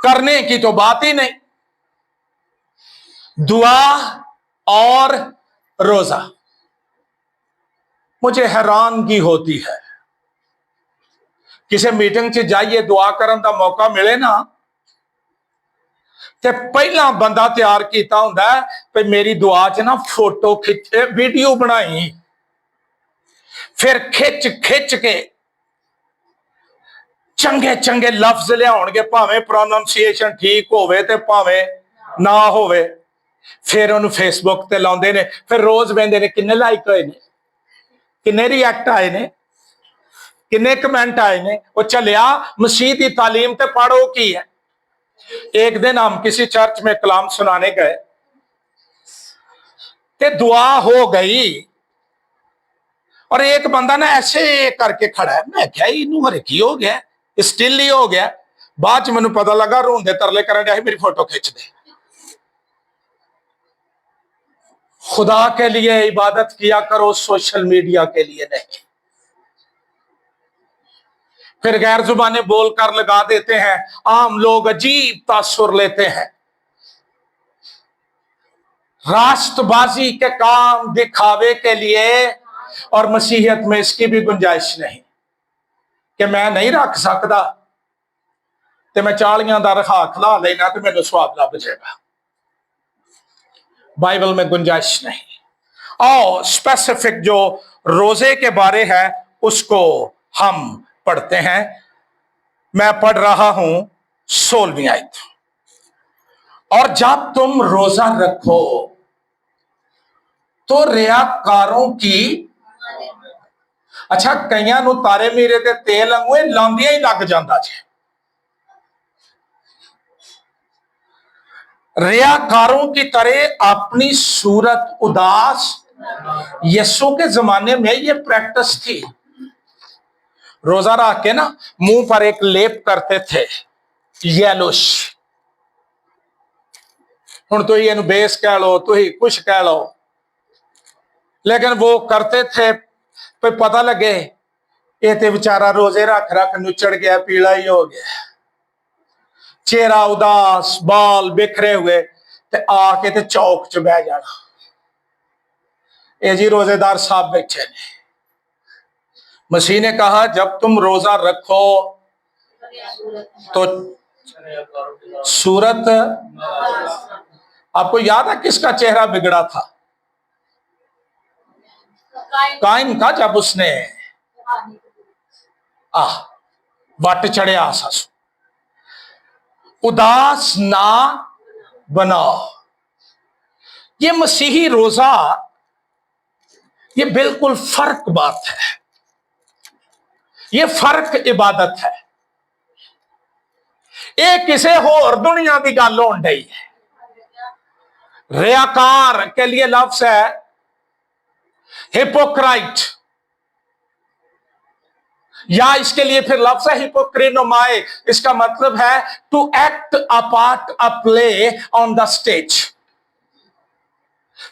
S1: करने की तो बात ही नहीं। दुआ और रोजा, मुझे हैरानगी होती है। किसी मीटिंग च जाइए दुआ करन दा मौका मिले ना, ते पहला बंदा तैयार किया हुंदा है कि मेरी दुआ च ना फोटो खिंचे, वीडियो बनाई, फिर खिच खिच के चंगे चंगे लफ्ज लियाउणगे, भावें प्रोनाउंसिएशन ठीक होवे ते भावें ना होवे, फिर उन्होंने फेसबुक ते लाउंदे ने, फिर रोज वेंदे ने किन्ने लाइक होए ने, किन्ने रिएक्ट आए ने, किन्ने कमेंट आए ने। वो चलिया मसीह की तालीम ते पढ़ो की है। एक दिन हम किसी चर्च में कलाम सुनाने गए, ते दुआ हो गई और एक बंदा ना ऐसे करके खड़ा है, मैं क्या इनू हरे की हो गया, स्टिल ही हो गया। बाद मैनू पता लगा रोंदे तरले करन डया, मेरी फोटो खिंच दे। खुदा के लिए इबादत किया करो, सोशल मीडिया के लिए नहीं। फिर गैर जुबाने बोलकर लगा देते हैं, आम लोग अजीब तासुर लेते हैं। राष्ट्रबाजी के काम दिखावे के लिए, और मसीहियत में इसकी भी गुंजाइश नहीं कि मैं नहीं रख सकता तो मैं 40 का रखा खिला लेना तो मेरे स्वाद लग जाएगा। बाइबल में गुंजाइश नहीं। और स्पेसिफिक जो रोजे के बारे है उसको हम पढ़ते हैं। मैं पढ़ रहा हूं 16वीं आयत। और जब तुम रोजा रखो तो रियाकारों की, अच्छा कईयां नूं तारे मीरे ते तेल अंगूए लांदियां ही लग जांदा जे। रियाकारों की तरह अपनी सूरत उदास, यीशु के जमाने में ये प्रैक्टिस थी। रोजा रख के ना मुंह पर एक लेप करते थे, येलोश। हुण तुसीं इहनूं बेस कह लो, तुसीं कुछ कह लो, लेकिन वो करते थे तो पता लगे ये ते बेचारा रोजे रख रख नुचड़ गया, पीला ही हो गया, चेहरा उदास, बाल बिखरे हुए, ते आके ते चौक च बह जाना, ये जी रोजेदार साहब बैठे ने। मसीह ने कहा जब तुम रोजा रखो तो सूरत, आपको याद है किसका चेहरा बिगड़ा था? काइन का, जब उसने वट चढ़े आसासु। उदास ना बनाओ। ये मसीही रोजा, ये बिल्कुल फर्क बात है, ये फर्क इबादत है। ये किसी होर दुनिया की गल होन डई है। रियाकार के लिए लफ्ज है हिपोक्राइट, या इसके लिए फिर लफ्ज है हिपोक्रिनोमाए। इसका मतलब है to act a part, a play on the stage.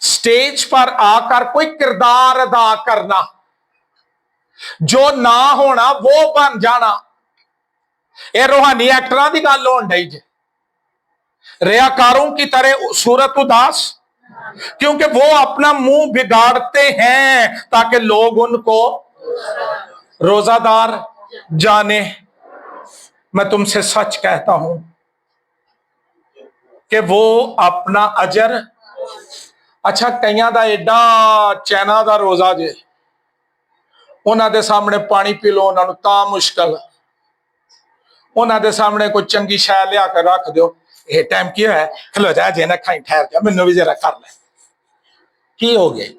S1: Stage पर आकर कोई किरदार अदा करना, जो ना होना वो बन जाना। ये रूहानी एक्टरां दी गल होण डई जे। रियाकारों की तरह सूरत उदास, क्योंकि वो अपना मुंह बिगाड़ते हैं ताकि लोग उनको रोजादार जाने। मैं तुमसे सच कहता हूं कि वो अपना अजर, अच्छा कईयां दा एडा चैना दा रोजा जे, उन्हां दे सामने पानी पी लो उन्हां नूं तां मुश्किल, उन्हां दे सामने कोई चंगी शै लिया के रख दो, ये टाइम की है, खलो जा जे ना खाई, ठहर जा मैनू भी जरा कर ले, की हो गया?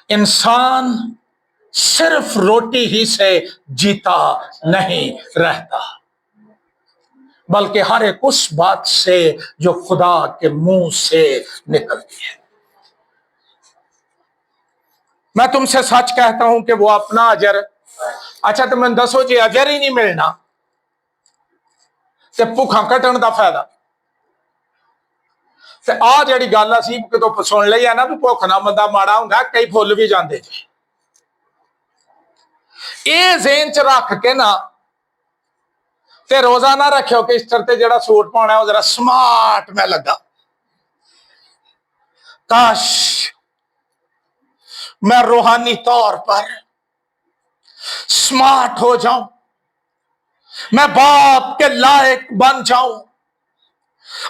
S1: इंसान सिर्फ रोटी ही से जीता नहीं रहता, बल्कि हर एक उस बात से जो खुदा के मुंह से निकलती है। मैं तुमसे सच कहता हूं कि वो अपना अजर, अच्छा तो मैं दसो जी अजर ही नहीं मिलना ते भुखा कटन का फायदा? ते आ जिहड़ी गल असीं कितों सुन लई है ना भी भुख ना बंदा माड़ा हुंदा, कई फुल भी जांदे जी। ये ज़हन च रख के ना تے روزہ نہ رکھو کہ اس طرح جڑا سوٹ پانا ہے وہ ذرا سمارٹ میں لگا. کاش میں روحانی طور پر سمارٹ ہو جاؤں, میں باپ کے لائق بن جاؤں,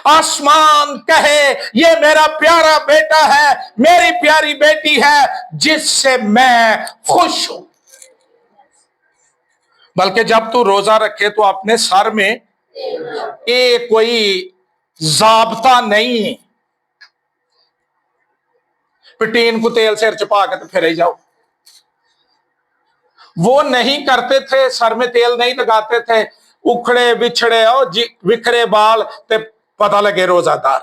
S1: آسمان کہے یہ میرا پیارا بیٹا ہے, میری پیاری بیٹی ہے جس سے میں خوش ہوں. بلکہ جب تو روزہ رکھے تو اپنے سر میں کوئی ضابطہ نہیں, پٹین کو تیل سر چپا کے تو پھر ہی جاؤ. وہ نہیں کرتے تھے, سر میں تیل نہیں لگاتے تھے, اکھڑے بچھڑے وکھرے بال تے پتہ لگے روزہ دار.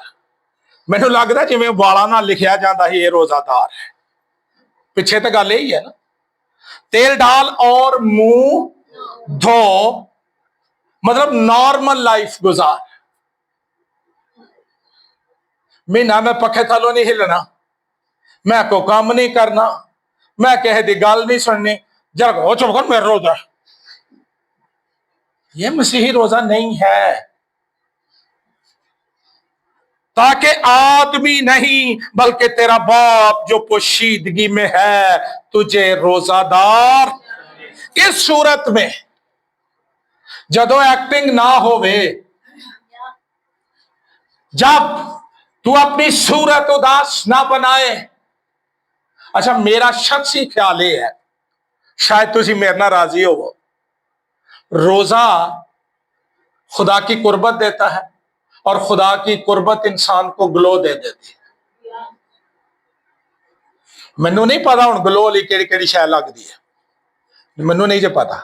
S1: مینوں لگدا جویں والاں نال لکھیا جاندا ہے یہ روزہ دار ہے. پیچھے تو گل یہی ہے نا, تیل ڈال اور منہ دھو, مطلب نارمل لائف گزار. مہینہ میں پکھے تھلوں نہیں ہلنا, میں کو کام نہیں کرنا, میں کہے دی گل نہیں سننی, جب ہو چپ کر میرا روزہ. یہ مسیحی روزہ نہیں ہے. تاکہ آدمی نہیں بلکہ تیرا باپ جو پوشیدگی میں ہے تجھے روزہ دار. اس صورت میں جدو ایکٹنگ نہ ہوئے, جب تو اپنی صورت اداس نہ بنائے. اچھا میرا شخصی خیال یہ ہے, شاید تسی میرے نہ راضی ہو, روزہ خدا کی قربت دیتا ہے اور خدا کی قربت انسان کو گلو دے دیتی ہے. مینوں نہیں پتا ہوں گلو لی کیڑی کیڑی شے لگدی ہے, مینوں نہیں جو پتا,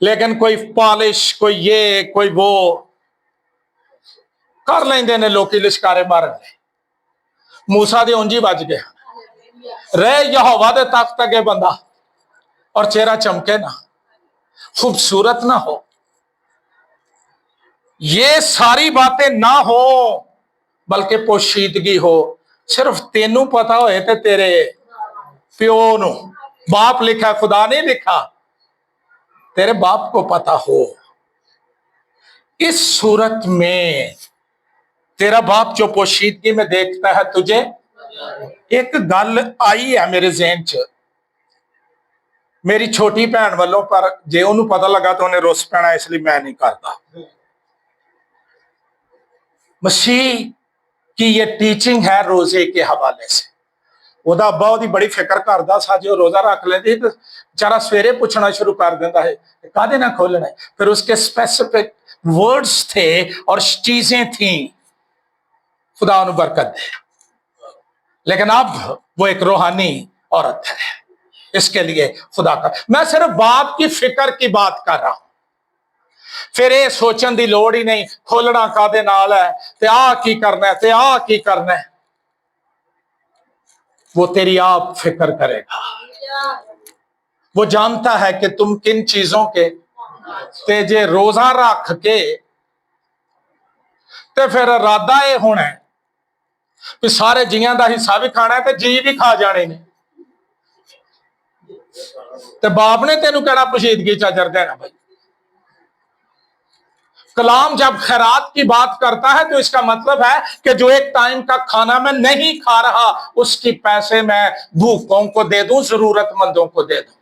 S1: لیکن کوئی پالش کوئی یہ کوئی وہ کر لیندے نے لوکی لشکارے مارن. موسیٰ دی اونجی بج گیا, رہ یہوہ دے تخت اگے بندہ اور چہرہ چمکے نہ, خوبصورت نہ ہو, یہ ساری باتیں نہ ہو بلکہ پوشیدگی ہو. صرف تینوں پتا ہوئے تے تیرے پیو نو, باپ لکھا خدا نہیں لکھا, تیرے باپ کو پتا ہو. اس صورت میں تیرا باپ جو پوشیدگی میں دیکھتا ہے تجھے. ایک گل آئی ہے میرے ذہن چ, میری چھوٹی بہن والوں پر جے انہوں پتہ لگا تو انہیں روس پینا, اس لیے میں نہیں کرتا. مسیح کی یہ ٹیچنگ ہے روزے کے حوالے سے. وہ ابا دی بڑی فکر کردا سا, جو روزہ رکھ لیندی تو بیچارہ سویرے پوچھنا شروع کر دیتا ہے کدے نہ کھولنا ہے. پھر اس کے اسپیسیفک ورڈز تھے اور چیزیں تھیں, خدا انہوں برکت دے. لیکن اب وہ ایک روحانی عورت ہے, اس کے لیے خدا کا. میں صرف باپ کی فکر کی بات کر رہا ہوں, پھر یہ سوچن دی لوڑ ہی نہیں کھولنا کادے نال ہے تے آ کی کرنا ہے تے آ کی کرنا ہے. وہ تیری آپ فکر کرے گا, وہ جانتا ہے کہ تم کن چیزوں کے تے جے روزہ رکھ کے تے پھر ارادہ یہ ہونا ہے کہ سارے جیاں دا حصہ بھی کھانا ہے تے جی بھی کھا جانے نے, تے باپ نے تینوں کہنا پوشیدگی چاچر دینا. بھائی کلام جب خیرات کی بات کرتا ہے تو اس کا مطلب ہے کہ جو ایک ٹائم کا کھانا میں نہیں کھا رہا اس کی پیسے میں بھوکوں کو دے دوں, ضرورت مندوں کو دے دوں.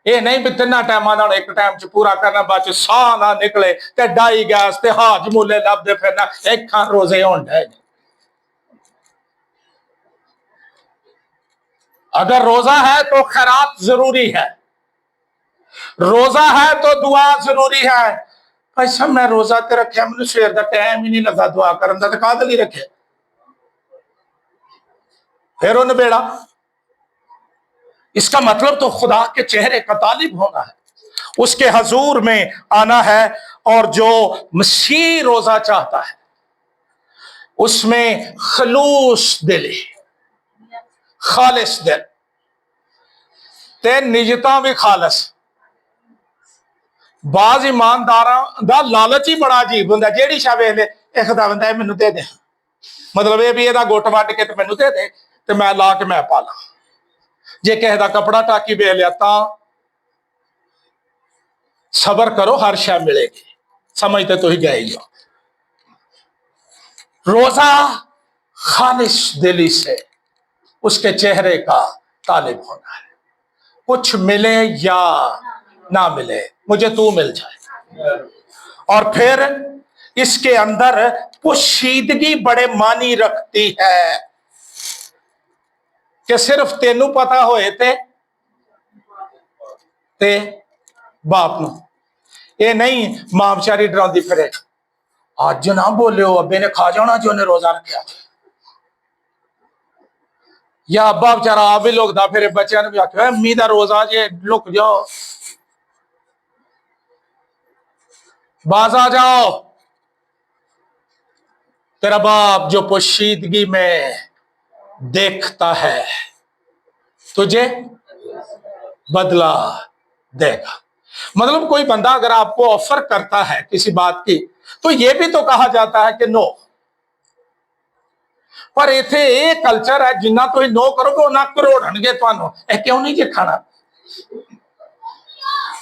S1: یہ نہیں بھی تنا ٹائم آنا ایک ٹائم چ پورا کرنا, بعد سا نہ نکلے تے ڈائی گیس تے حاج مولے لب دے پھرنا, ایک کھان روزے ہوندا ہے. اگر روزہ ہے تو خیرات ضروری ہے, روزہ ہے تو دعا ضروری ہے. بھائی صاحب میں روزہ تے رکھیا, مجھے سویر دا ٹائم ہی نہیں لگا دعا کرن دا, تے کادے لئی رکھے. پھر وہ نبیڑا. اس کا مطلب تو خدا کے چہرے کا طالب ہونا ہے, اس کے حضور میں آنا ہے. اور جو مسیح روزہ چاہتا ہے اس میں خلوص دل, خالص دل تے نجتاں بھی خالص. بعض ایمانداراں دا لالچ ہی بڑا عجیب ہوندا, جیڑی شے ویکھ لے اے خدا بندہ مینوں دے دے, مطلب یہ بھی یہ گٹ وڈ کے مینوں دے دے تے میں لا کے میں پا لاں. جے کہے دا کپڑا ٹاکی ویکھ لیا تاں सबर करो, हर शय मिलेगी। समझते तो ही गए हो। रोजा खालिश दिली से उसके चेहरे का तालिब होना है। कुछ मिले या ना मिले, मुझे तू मिल जाए। और फिर इसके अंदर पोशीदगी बड़े मानी रखती है कि सिर्फ तेनू पता होए ते बाप नू। ये नहीं मां बेचारी डराउंदी फिरे, अज ना बोलियो अब्बे ने खा जाना जो ने रोजा रखा, या अब्बा बेचारा आप भी लुकदा फिरे, बच्चों ने भी आख्या अम्मी दा रोजा जे, लुक जाओ, बाज आ जाओ। तेरा बाप जो पोशीदगी में देखता है तुझे बदला देगा। मतलब कोई बंदा अगर आपको ऑफर करता है किसी बात की, तो यह भी तो कहा जाता है कि नो, पर इथे ये कल्चर है जिन्ना तुम नो करोगे उन्ना करोड़नगे तुहानू, ए क्यों नहीं जे खाना,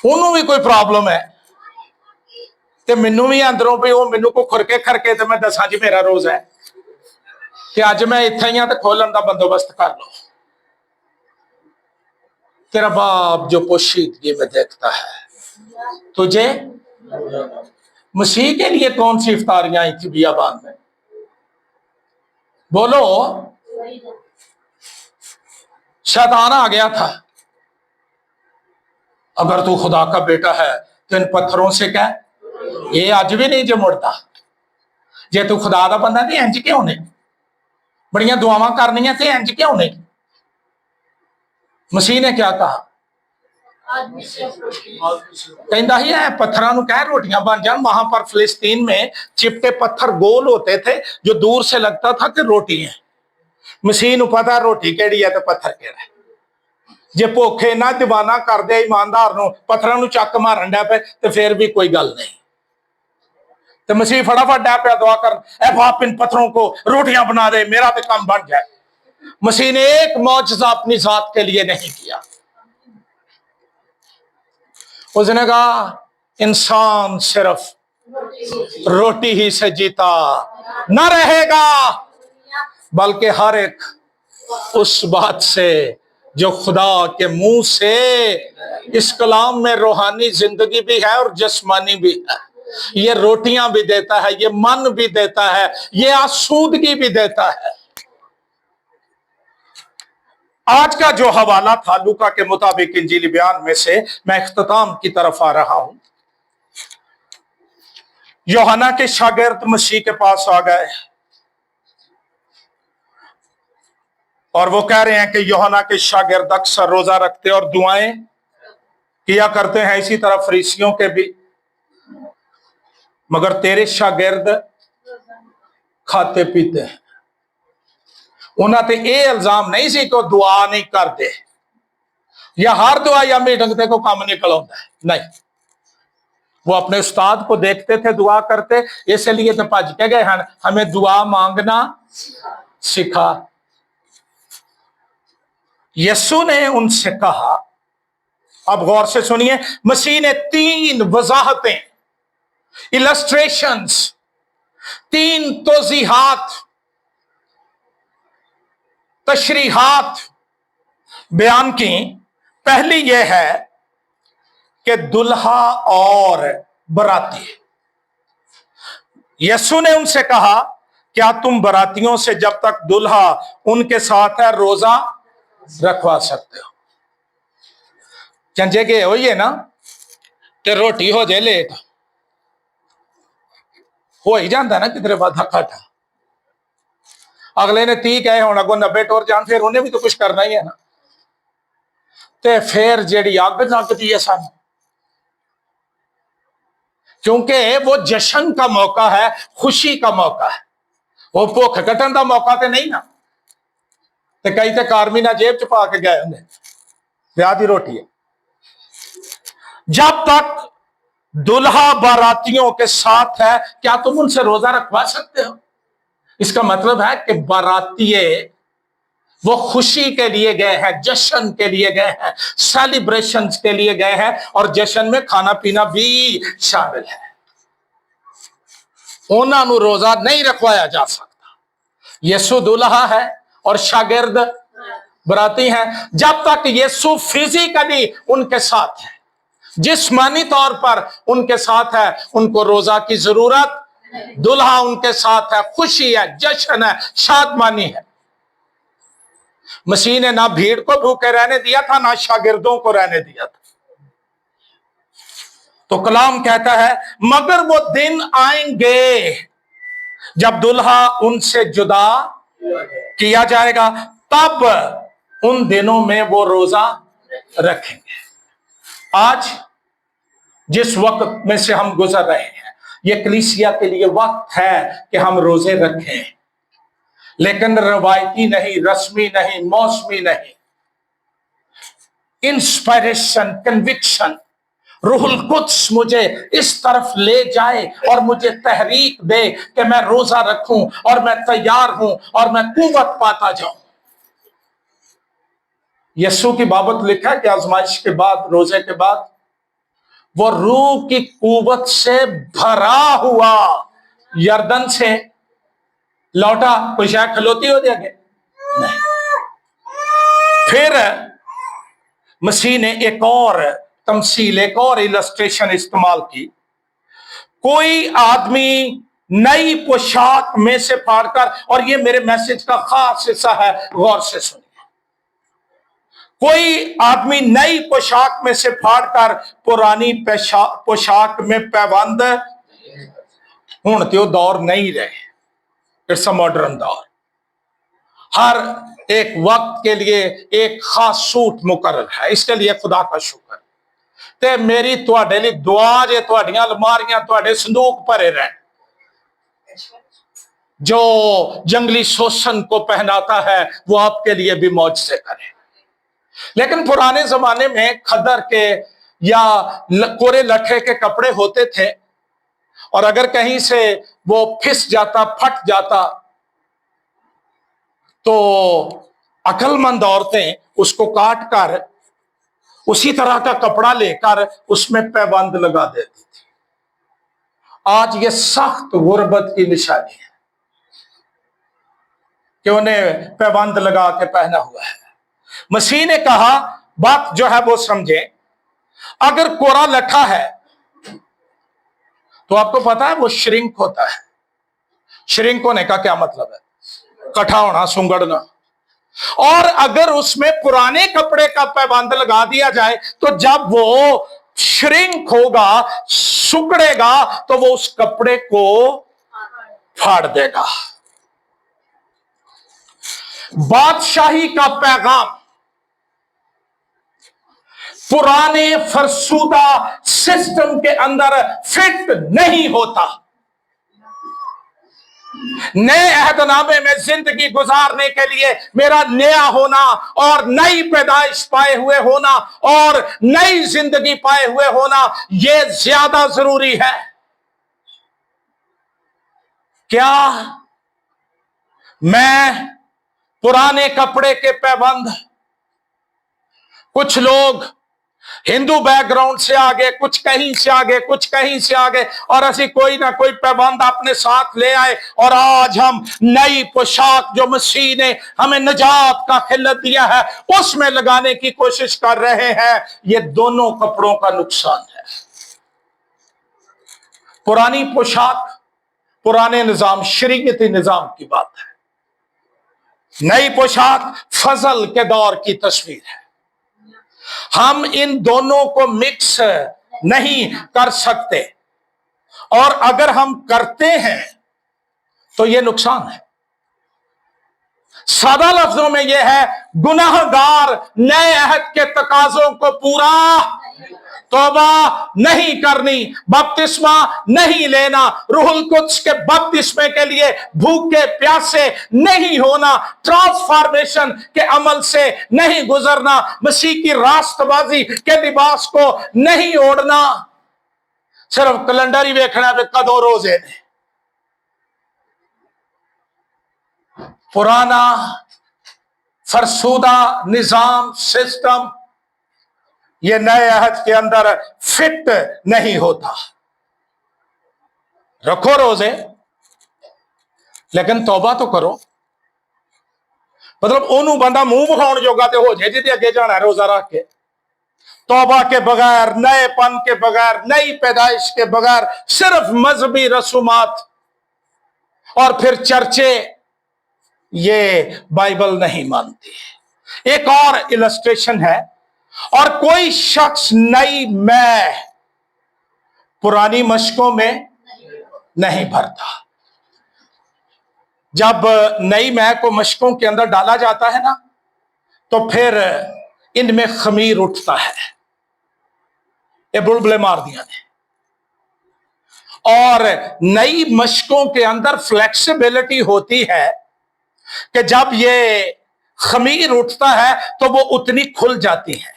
S1: उन्होंने भी कोई प्रॉब्लम है ते मैनू भी अंदरों भी वो मैनू को खुरके खरके ते मैं दसा जी मेरा रोज है कि अज मैं इत्थे ही हां ते खोलन का बंदोबस्त कर लो। तेरा बाप जो पोशीदगी में देखता है तुझे, मसीह के लिए कौन सी इफ्तारियां आई थी बियाबान में, बोलो। शैतान आ गया था, अगर तू खुदा का बेटा है तो इन पत्थरों से कह, ये अज भी नहीं जो मुड़ता, जे तू खुदा का बंदा तो इंज क्यों नहीं, बड़ियां दुआवां करनियां तो इंज क्यों नहीं। मसीह ने क्या कहा, कहता ही है पत्थरों को कह रोटियां बन जान। वहां पर फिलिस्तीन में चिपटे पत्थर गोल होते थे जो दूर से लगता था कि रोटी है। मसीह को पता रोटी केड़ी है तो पत्थर केड़ा है। जे भुखे ना दीवाना कर दे ईमानदार नूं, पत्थरां नूं चक मारन डै पे तो फिर भी कोई गल नहीं। तो मसीह फटाफट डै पे दुआ कर, ए बाप इन पत्थरों को रोटियां बना दे, मेरा तो काम बन जाए। मसीह ने एक मौजज़ा अपनी जात के लिए नहीं किया। उसने कहा इंसान सिर्फ रोटी ही से जीता न रहेगा, बल्कि हर एक उस बात से जो खुदा के मुंह से। इस कलाम में रूहानी जिंदगी भी है और जिस्मानी भी है। ये रोटियां भी देता है, ये मन भी देता है, ये आसूदगी भी देता है। आज का जो हवाला था लूका के मुताबिक इंजीली बयान में से, मैं इख्तिताम की तरफ आ रहा हूं। यूहन्ना के शागिर्द मसीह के पास आ गए और वो कह रहे हैं कि यूहन्ना के शागिर्द अक्सर रोजा रखते और दुआएं किया करते हैं, इसी तरह फरीसियों के भी, मगर तेरे शागिर्द खाते पीते हैं। उन्होंने तो यह इल्जाम नहीं सी कि दुआ नहीं करते या हर दुआ या मीटिंग ते को काम निकल आता है, नहीं। वो अपने उस्ताद को देखते थे दुआ करते, इसलिए तो भज के गए हैं, हमें दुआ मांगना सिखा। यीशु ने उनसे कहा, अब गौर से सुनिए, मसीह ने 3 वजाहतें, इलस्ट्रेशंस, 3 तोजीहात, तशरीहात बयान की। पहली यह है कि दुल्हा और बराती। यीशु ने उनसे कहा, क्या तुम बरातियों से जब तक दुल्हा उनके साथ है रोजा रखवा सकते हो? चंजे के हो ये ना कि रोटी हो जाए लेट, हो ही जाता ना किधरे वाधा खाटा। अगले ने 30 कहे होना को 90 टोर जान, फिर उन्हें भी तो कुछ करना ही है ना। ते फिर जेड़ी अग लगती है सन, क्योंकि वो जश्न का मौका है, खुशी का मौका है, वो भुख कटन का मौका तो नहीं ना। तो कई तो कारमीना जेब च पा के गए होंगे, ब्याह की रोटी है। जब तक दुल्हा बारातियों के साथ है, क्या तुम उनसे रोजा रखवा सकते हो? इसका मतलब है कि बारातिये वो खुशी के लिए गए हैं, जश्न के लिए गए हैं, सेलिब्रेशन के लिए गए हैं, और जश्न में खाना पीना भी शामिल है। उन्होंने रोजा नहीं रखवाया जा सकता। यीशु दुल्हा है और शागिर्द बराती हैं। जब तक यीशु फिजिकली उनके साथ है, जिस्मानी तौर पर उनके साथ है, उनको रोजा की जरूरत। दुल्हा उनके साथ है, खुशी है, जश्न है, शादमानी है। मसीह ने ना भीड़ को भूखे रहने दिया था, ना शागिर्दों को रहने दिया था। तो कलाम कहता है, मगर वो दिन आएंगे जब दुल्हा उनसे जुदा किया जाएगा, तब उन दिनों में वो रोजा रखेंगे। आज जिस वक्त में से हम गुजर रहे हैं, ये कलीसिया के लिए वक्त है कि हम रोजे रखें, लेकिन रवायती नहीं, रस्मी नहीं, मौसमी नहीं। इंस्पिरेशन, कन्विक्शन, रूहुल कुद्स मुझे इस तरफ ले जाए और मुझे तहरीक दे कि मैं रोजा रखूं और मैं तैयार हूं और मैं कुव्वत पाता जाऊं। यीशु की बाबत लिखा है कि आजमाइश के बाद, रोजे के बाद, वो रूह की कुव्वत से भरा हुआ यरदन से लौटा। कोई शायद खलोती हो जाएगा नहीं। फिर मसीह ने एक और तमसील, एक और इलस्ट्रेशन इस्तेमाल की। कोई आदमी नई पोशाक में से फाड़कर, और ये मेरे मैसेज का खास हिस्सा है, गौर से सुनिए। कोई आदमी नई पोशाक में से फाड़कर पुरानी पोशाक में पैबंद हुण त्यो दौर नहीं रहे। इट्स अ मॉडर्न दौर। हर एक वक्त के लिए एक खास सूट मुकर्रर है। इसके लिए खुदा का शुक्र। ते मेरी तुहाडे लिए दुआ जे तुहाडियां अलमारियां, तुहाडे संदूक भरे रहे। जो जंगली शोषण को पहनाता है वो आपके लिए भी मौज से करे। लेकिन पुराने जमाने में खद्दर के या कोरे लठे के कपड़े होते थे, और अगर कहीं से वो फिस जाता, फट जाता, तो अक्लमंद औरतें उसको काट कर उसी तरह का कपड़ा लेकर उसमें पैबंद लगा देती थी। आज ये सख्त गुर्बत की निशानी है कि उन्हें पैबंद लगा के पहना हुआ है। मसीह ने कहा, बात जो है वो समझे। अगर कोरा लठा है तो आपको पता है वो श्रिंक होता है। श्रिंक होने का क्या मतलब है? कठा होना, सुंगड़ना। और अगर उसमें पुराने कपड़े का पैबंद लगा दिया जाए तो जब वो श्रिंक होगा, सुकड़ेगा, तो वो उस कपड़े को फाड़ देगा। बादशाही का पैगाम पुराने फरसूदा सिस्टम के अंदर फिट नहीं होता। नए अहदनामे में जिंदगी गुजारने के लिए मेरा नया होना और नई पैदाइश पाए हुए होना और नई जिंदगी पाए हुए होना, यह ज्यादा जरूरी है। क्या मैं पुराने कपड़े के पैबंद, कुछ लोग हिंदू बैकग्राउंड से आगे, कुछ कहीं से आगे, कुछ कहीं से आगे, और ऐसी कोई ना कोई पैबंद अपने साथ ले आए, और आज हम नई पोशाक जो मसीह ने हमें निजात का खिल्लत दिया है उसमें लगाने की कोशिश कर रहे हैं। ये दोनों कपड़ों का नुकसान है। पुरानी पोशाक, पुराने निजाम, शरीयती निजाम की बात है। नई पोशाक फजल के दौर की तस्वीर है। हम इन दोनों को मिक्स नहीं कर सकते, और अगर हम करते हैं तो यह नुकसान है। सादा लफ्जों में यह है, गुनाहगार नए अहद के तकाजों को पूरा तौबा नहीं करनी, बपतिस्मा नहीं लेना, रूहुल कुद्स के बपतिस्मे के लिए भूखे प्यासे नहीं होना, ट्रांसफॉर्मेशन के अमल से नहीं गुजरना, मसीह की रास्तबाजी के लिबास को नहीं ओढ़ना, सिर्फ कैलेंडर ही देखना है कदों रोजे ने। पुराना फरसूदा निजाम सिस्टम ये नए अहद के अंदर फिट नहीं होता। रखो रोजे, लेकिन तौबा तो करो। मतलब ओनू बंदा मुंह विखाउण जोगा ते हो जाए जिहदे अगे जाना है रोजा रख के। तौबा के बगैर, नएपन के बगैर, नई पैदाइश के बगैर, सिर्फ मजहबी रसूमात और फिर चर्चे, ये बाइबल नहीं मानती। एक और इलस्ट्रेशन है, और कोई शख्स नई मैं पुरानी मशकों में नहीं भरता। जब नई मैं को मशकों के अंदर डाला जाता है ना, तो फिर इनमें खमीर उठता है, ये बुलबुले मार दिया ने। और नई मशकों के अंदर फ्लेक्सिबिलिटी होती है कि जब ये खमीर उठता है तो वो उतनी खुल जाती है,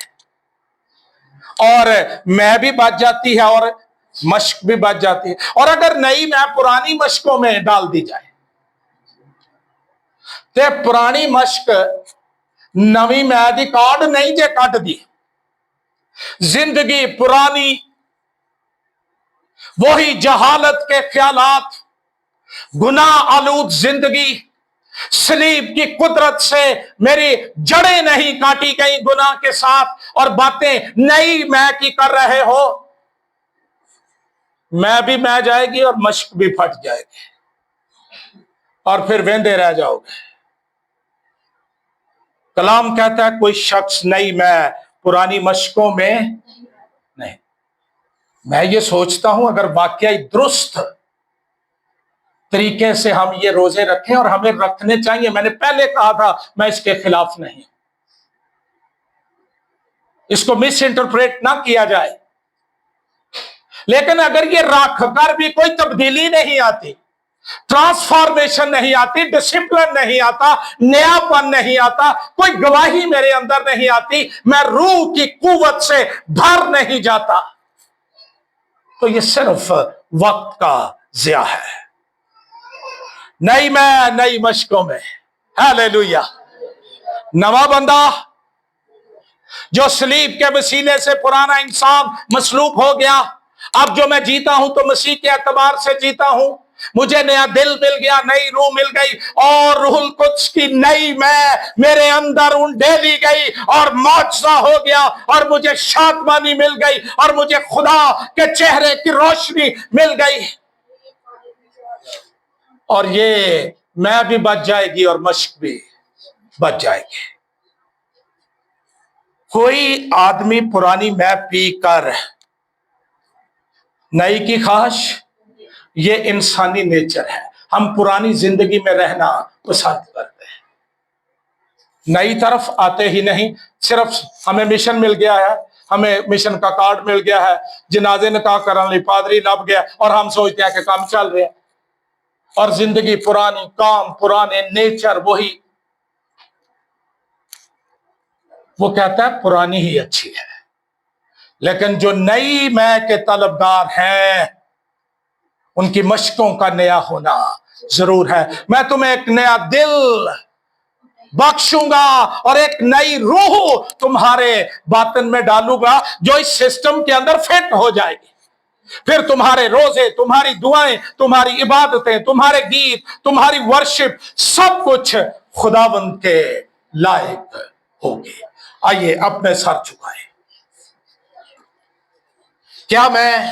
S1: और मैं भी बच जाती है और मश्क भी बच जाती है। और अगर नई मैं पुरानी मशकों में डाल दी जाए तो पुरानी मश्क नवी मैं दी काट नहीं जे कट दी, जिंदगी पुरानी, वही जहालत के ख्यालात, गुनाह आलूद जिंदगी, सलीब की कुदरत से मेरी जड़ें नहीं काटी गई गुनाह के साथ, और बातें नई मैं की कर रहे हो। मैं भी मैं जाएगी और मश्क भी फट जाएगी, और फिर वेंदे रह जाओगे। कलाम कहता है कोई शख्स नई मैं पुरानी मशकों में नहीं। मैं ये सोचता हूं अगर वाकई दुरुस्त तरीके से हम ये रोजे रखें, और हमें रखने चाहिए, मैंने पहले कहा था मैं इसके खिलाफ नहीं, इसको मिस इंटरप्रेट ना किया जाए, लेकिन अगर ये रख कर भी कोई तब्दीली नहीं आती, ट्रांसफॉर्मेशन नहीं आती, डिसिप्लिन नहीं आता, नयापन नहीं आता, कोई गवाही मेरे अंदर नहीं आती, मैं रूह की कुव्वत से भर नहीं जाता, तो ये सिर्फ वक्त का ज़िया है। नई मैं नई मशकों में, हालेलुया। नवा बंदा जो सलीब के वसीले से पुराना इंसान मसलूब हो गया, अब जो मैं जीता हूं तो मसीह के एतबार से जीता हूं। मुझे नया दिल मिल गया, नई रूह मिल गई, और रूहुल कुद्स की नई मैं मेरे अंदर उंडेली गई, और मौजज़ा हो गया, और मुझे शादमानी मिल गई, और मुझे खुदा के चेहरे की रोशनी मिल गई, और ये मैं भी बच जाएगी और मश्क भी बच जाएगी। कोई आदमी पुरानी मैं पी कर नई की ख्वाहिश, ये इंसानी नेचर है। हम पुरानी जिंदगी में रहना पसंद करते हैं, नई तरफ आते ही नहीं। सिर्फ हमें मिशन मिल गया है, हमें मिशन का कार्ड मिल गया है, जनाजे निकाह करने लिए पादरी लब गया, और हम सोचते हैं कि काम चल रहे हैं, और जिंदगी पुरानी, काम पुराने, नेचर वही। वो कहता है पुरानी ही अच्छी है, लेकिन जो नई मैं के तलबदार हैं उनकी मशकों का नया होना जरूर है। मैं तुम्हें एक नया दिल बख्शूंगा और एक नई रूह तुम्हारे बातन में डालूंगा, जो इस सिस्टम के अंदर फिट हो जाएगी। फिर तुम्हारे रोजे, तुम्हारी दुआएं, तुम्हारी इबादतें, तुम्हारे गीत, तुम्हारी वर्शिप, सब कुछ खुदावंद के लायक होगी। आइए अपने सर झुकाएं। क्या मैं